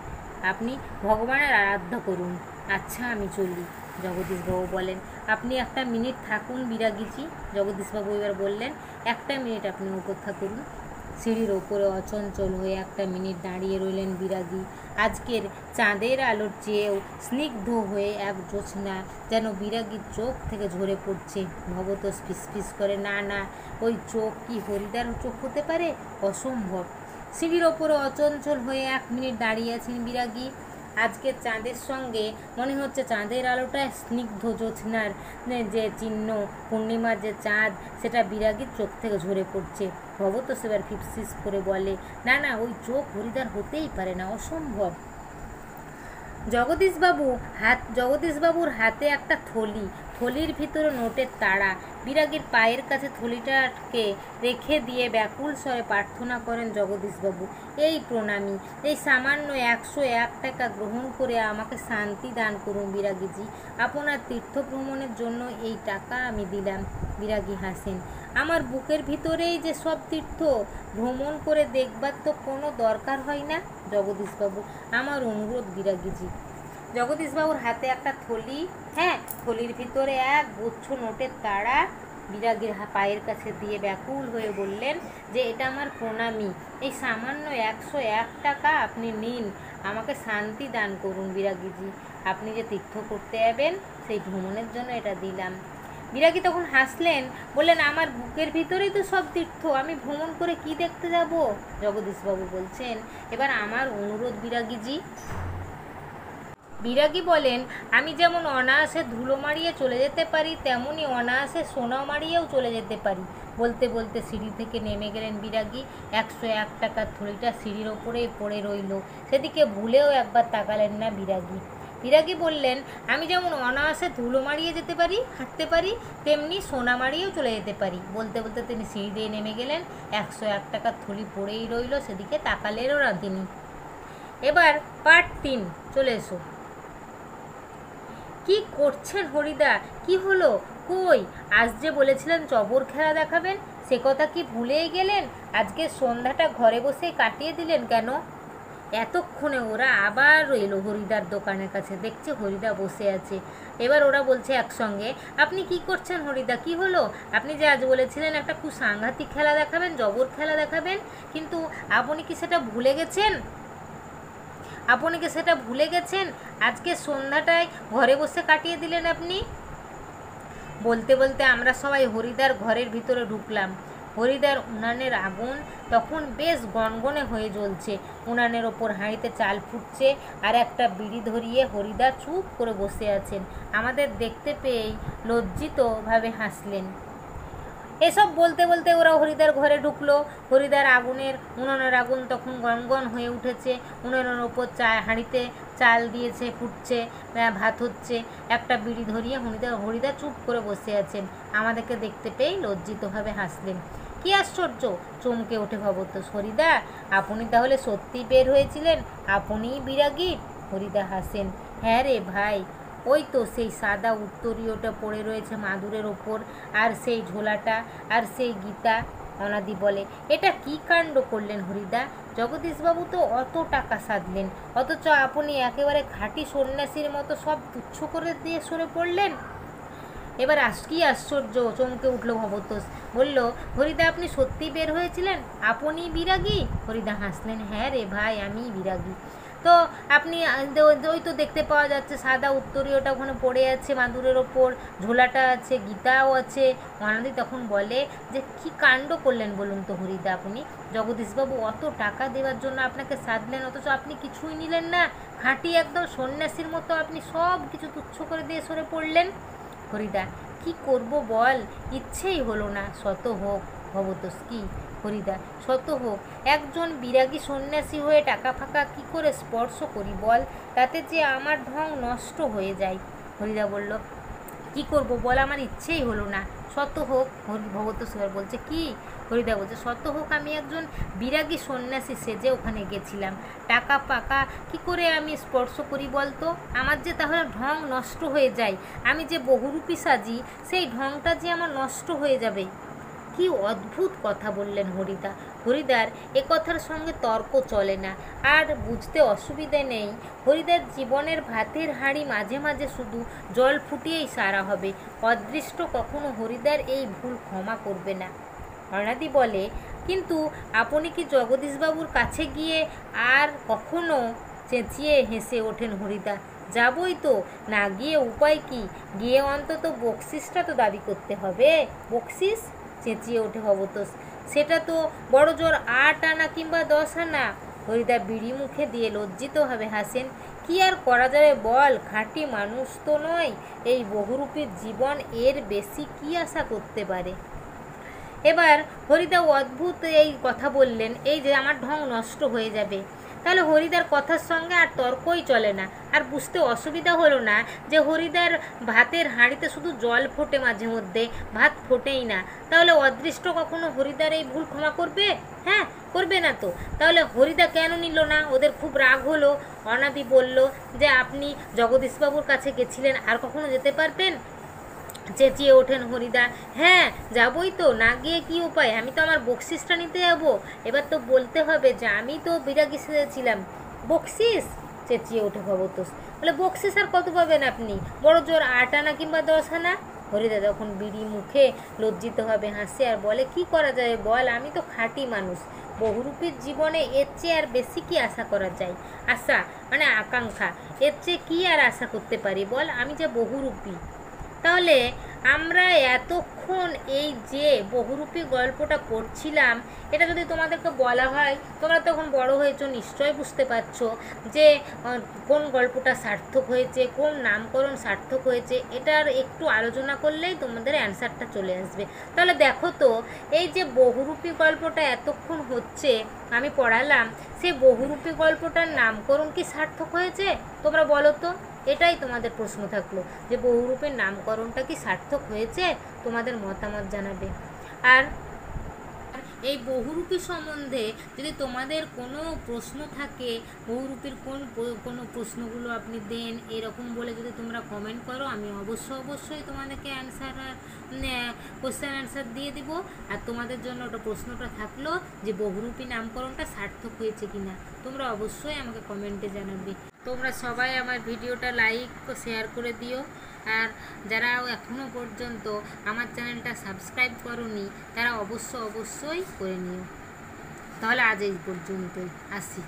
আপনি ভগবানের আরাধনা করুন। আচ্ছা, আমি চলি। জগদীশবাবু বলেন, আপনি একটা মিনিট থাকুন বিরাগীজি। জগদীশবাবু এবার বললেন, একটা মিনিট আপনি অপেক্ষা করুন। সিঁড়ির ওপরে অচঞ্চল হয়ে একটা মিনিট দাঁড়িয়ে রইলেন বিরাগী। আজকের চাঁদের আলোর চেয়েও স্নিগ্ধ হয়ে এক জ্যোৎস্না যেন বিরাগীর চোখ থেকে ঝরে পড়ছে। ভগতোষ ফিসফিস করে, না না, ওই চোখ কি হরিদার চোখ হতে পারে? অসম্ভব। সিঁড়ির ওপরে অচঞ্চল হয়ে এক মিনিট দাঁড়িয়ে আছেন বিরাগী। আজকের চাঁদের সঙ্গে মনে হচ্ছে চাঁদের আলোটা স্নিগ্ধ জ্যোৎস্নার যে চিহ্ন, পূর্ণিমার যে চাঁদ, সেটা বিরাগীর চোখ থেকে ঝরে পড়ছে। ভগতোষ এবার ফিসফিস করে বলে, না না, ওই চোখ হরিদার হতেই পারে না, অসম্ভব। জগদীশবাবুর হাতে একটা থলি, থলির ভিতরে নোটের তাড়া। বিরাগীর পায়ের কাছে থলিটাকে রেখে দিয়ে ব্যাকুল স্বরে প্রার্থনা করেন জগদীশবাবু, এই প্রণামী, এই সামান্য 101 টাকা গ্রহণ করে আমাকে শান্তি দান করুন বিরাগীজি, আপনার তীর্থ ভ্রমণের জন্য এই টাকা আমি দিলাম। বিরাগী হাসেন, আমার বুকের ভিতরেই যে সব তীর্থ, ভ্রমণ করে দেখবার তো কোনো দরকার হয় না। জগদীশবাবু, আমার অনুরোধ বিরাগীজি। জগদীশবাবুর হাতে একটা থলি, হ্যাঁ, থলির ভিতরে এক গুচ্ছ নোটের তাড়া, বিরাগীর পায়ের কাছে দিয়ে ব্যাকুল হয়ে বললেন যে এটা আমার প্রণামী, এই সামান্য 101 টাকা আপনি নিন, আমাকে শান্তি দান করুন বিরাগীজি, আপনি যে তীর্থ করতে যাবেন সেই ভ্রমণের জন্য এটা দিলাম। বিরাগী তখন হাসলেন, বললেন, আমার বুকের ভিতরেই তো সব তীর্থ, আমি ভ্রমণ করে কি দেখতে যাব? জগদীশবাবু বলছেন, এবার আমার অনুরোধ বিরাগীজি। বিরাগী বলেন, আমি যেমন অনায়াসে ধুলো মারিয়ে চলে যেতে পারি, তেমনি অনায়াসে সোনা মারিয়েও চলে যেতে পারি। বলতে বলতে সিঁড়ি থেকে নেমে গেলেন বিরাগী। 101 টাকার থলিটা সিঁড়ির ওপরেই পড়ে রইল, সেদিকে ভুলেও একবার তাকালেন না বিরাগী। বিরাগী বললেন, আমি যেমন অনায়াসে ধুলো মারিয়ে যেতে পারি, হাঁটতে পারি, তেমনি সোনা মারিয়েও চলে যেতে পারি। বলতে বলতে তিনি সিঁড়ি দিয়ে নেমে গেলেন। 101 টাকার থলি পড়েই রইল, সেদিকে তাকালেনও না তিনি। এবার পার্ট 3 চলে এসো। কি করছেন হরিদা? কি হলো? কই, আজ যে বলেছিলেন চবর খেলা দেখাবেন, সে কথা কি ভুলেই গেলেন? আজকে সন্ধ্যাটা ঘরে বসেই কাটিয়ে দিলেন কেন? এতক্ষণে ওরা আবার এলো হরিদার দোকানের কাছে, দেখছে হরিদা বসে আছে। এবার ওরা বলছে একসঙ্গে, আপনি কি করছেন হরিদা? কি হলো? আপনি যে আজ বলেছিলেন একটা খুব সাংঘাতিক খেলা দেখাবেন, জবর খেলা দেখাবেন, কিন্তু আপনি কি সেটা ভুলে গেছেন? আজকে সন্ধ্যাটায় ঘরে বসে কাটিয়ে দিলেন আপনি। বলতে বলতে আমরা সবাই হরিদার ঘরের ভিতরে ঢুকলাম। হরিদার উনানের আগুন তখন বেশ গনগনে হয়ে জ্বলছে। উনানের ওপর হাঁড়িতে চাল ফুটছে, আর একটা বিড়ি ধরিয়ে হরিদা চুপ করে বসে আছেন। আমাদের দেখতে পেয়েই লজ্জিতভাবে হাসলেন। এসব বলতে বলতে ওরা হরিদার ঘরে ঢুকলো। উনানের আগুন তখন গনগন হয়ে উঠেছে। উনানের ওপর হাঁড়িতে চাল দিয়েছে, ফুটছে, ভাত হচ্ছে। একটা বিড়ি ধরিয়ে হরিদা চুপ করে বসে আছেন। আমাদেরকে দেখতে পেয়েই লজ্জিতভাবে হাসলেন। কি আশ্চর্য, চমকে ওঠে ভবতোষ। হরিদা, আপনি তাহলে সত্যি বের হয়েছিলেন? আপনিই বিরাগী? হরিদা হাসেন, হ্যাঁ রে ভাই, ও ওই তো সেই সাদা উত্তরীয়টা পড়ে রয়েছে মাদুরের ওপর, আর সেই ঝোলাটা, আর সেই গীতা। অনাদি বলে, এটা কি কাণ্ড করলেন হরিদা? জগদীশবাবু তো অত টাকা সাধলেন, অথচ আপনি একেবারে খাঁটি সন্ন্যাসীর মতো সব তুচ্ছ করে দিয়ে সরে পড়লেন। এবার কি আশ্চর্য, চমকে উঠল ভবতোষ। বলল, হরিদা আপনি সত্যি বের হয়েছিলেন? আপনি বিরাগী? হরিদা হাসলেন, হ্যাঁ রে ভাই, আমি বিরাগী। তো আপনি ওই তো দেখতে পাওয়া যাচ্ছে সাদা উত্তরীয়টা ওখানে পড়ে আছে মাদুরের ওপর, ঝোলাটা আছে, গীতাও আছে। অনাদি তখন বলে যে কি কাণ্ড করলেন বলুন তো হরিদা আপনি? জগদীশবাবু অত টাকা দেওয়ার জন্য আপনাকে সাধলেন, অথচ আপনি কিছুই নিলেন না। খাঁটি একদম সন্ন্যাসীর মতো আপনি সব কিছু তুচ্ছ করে দিয়ে সরে পড়লেন। হরিদা, কি করব বল, ইচ্ছেই হলো না। শত হোক ভবতোষ। কি হরিদা, শত হোক। একজন বিরাগী সন্ন্যাসী হয়ে টাকা ফাঁকা কি করে স্পর্শ করি বল? তাতে যে আমার ঢং নষ্ট হয়ে যায়। হরিদা বলল, কি করব বল, আমার ইচ্ছেই হলো না। শত হোক। ভবতোষ বলছে, কি? হরিদা বলছে, শত হোক, আমি একজন বিরাগী সন্ন্যাসী সেজে ওখানে গেছিলাম। টাকা পাকা কি করে আমি স্পর্শ করি বলতো? আমার যে তাহলে ঢং নষ্ট হয়ে যায়। আমি যে বহুরূপী সাজি, সেই ঢংটা যে আমার নষ্ট হয়ে যাবে। কি অদ্ভুত কথা বললেন হরিদা। হরিদার এ কথার সঙ্গে তর্ক চলে না, আর বুঝতে অসুবিধে নেই। হরিদার জীবনের ভাতের হাঁড়ি মাঝে মাঝে শুধু জল ফুটিয়েই সারা হবে। অদৃষ্ট কখনো হরিদার এই ভুল ক্ষমা করবে না। অনাদি বলে, কিন্তু আপনি কি জগদীশবাবুর কাছে গিয়ে আর কখনো? চেঁচিয়ে হেসে ওঠেন হরিদা। যাবই তো, না গিয়ে উপায় কি? গিয়ে অন্তত বকশিসটা তো দাবি করতে হবে। বকশিস? চেঁচিয়ে ওঠে ভবতোষ। সেটা তো বড় জোর 8 আনা কিংবা 10 আনা। হরিদা বিড়ি মুখে দিয়ে লজ্জিতভাবে হাসেন। কি আর করা যাবে বল, খাঁটি মানুষ তো নয়। এই বহুরূপীর জীবন এর বেশি কি আশা করতে পারে? এবার হরিদা অদ্ভুত এই কথা বললেন, এই যে আমার ঢং নষ্ট হয়ে যাবে। তাহলে হরিদার কথার সঙ্গে আর তর্কই চলে না। আর বুঝতে অসুবিধা হলো না যে হরিদার ভাতের হাঁড়িতে শুধু জল ফোটে, মাঝে মধ্যে ভাত ফোটেই না। তাহলে অদৃষ্ট কখনো হরিদার এই ভুল ক্ষমা করবে? হ্যাঁ, করবে না তো। তাহলে হরিদা কেন নিল না? ওদের খুব রাগ হলো। অনাদি বলল যে আপনি জগদীশবাবুর কাছে গেছিলেন, আর কখনো যেতে পারবেন? চেঁচিয়ে ওঠেন হরিদা, হ্যাঁ যাবই তো, না গিয়ে কি উপায়? আমি তো আমার বকশিসটা নিতে যাবো। এবার তো বলতে হবে যে আমি তো বিরাগী সেজেছিলাম। বকশিস? চেঁচিয়ে ওঠে ভবতোষ। বলে, বকশিস আর কত পাবেন আপনি? বড় জোর 8 আনা কিংবা 10 আনা। হরিদা তখন বিড়ি মুখে লজ্জিতভাবে হাসে আর বলে, কি করা যাবে বল, আমি তো খাঁটি মানুষ। বহুরূপীর জীবনে এর চেয়ে আর বেশি কি আশা করা যায়? আশা মানে আকাঙ্ক্ষা, এর চেয়ে কি আর আশা করতে পারি বল? আমি যে বহুরূপী। তাহলে আমরা এতক্ষণ এই যে বহুরূপী গল্পটা পড়ছিলাম, এটা যদি তোমাদেরকে বলা হয়, তোমরা তখন বড় হয়েছো, নিশ্চয় বুঝতে পারছো যে কোন গল্পটা সার্থক হয়েছে, কোন নামকরণ সার্থক হয়েছে। এটার একটু আলোচনা করলেই তোমাদের অ্যান্সারটা চলে আসবে। তাহলে দেখো তো, এই যে বহুরূপী গল্পটা এতক্ষণ হচ্ছে আমি পড়ালাম, সেই বহুরূপী গল্পটার নামকরণ কি সার্থক হয়েছে? তোমরা বলো তো। এটাই তোমাদের প্রশ্ন থাকলো যে বহুরূপের নামকরণটা কি সার্থক হয়েছে? তোমাদের মতামত জানাবে। আর এই বহুরূপী সম্বন্ধে যদি তোমাদের কোনো প্রশ্ন থাকে, বহুরূপীর কোনো প্রশ্নগুলো আপনি দেন, এরকম বলে যদি তোমরা কমেন্ট করো, আমি অবশ্যই তোমাদেরকে কোশ্চেন অ্যান্সার দিয়ে দিব। আর তোমাদের জন্য ওটা প্রশ্নটা থাকলো যে বহুরূপী নামকরণটা সার্থক হয়েছে কিনা। তোমরা অবশ্যই আমাকে কমেন্টে জানাবে। তোমরা সবাই আমার ভিডিওটা লাইক ও শেয়ার করে দিও। আর যারা এখনও পর্যন্ত আমার চ্যানেলটা সাবস্ক্রাইব করোনি, তারা অবশ্যই করে নিও। তাহলে আজ এই পর্যন্তই, আসি।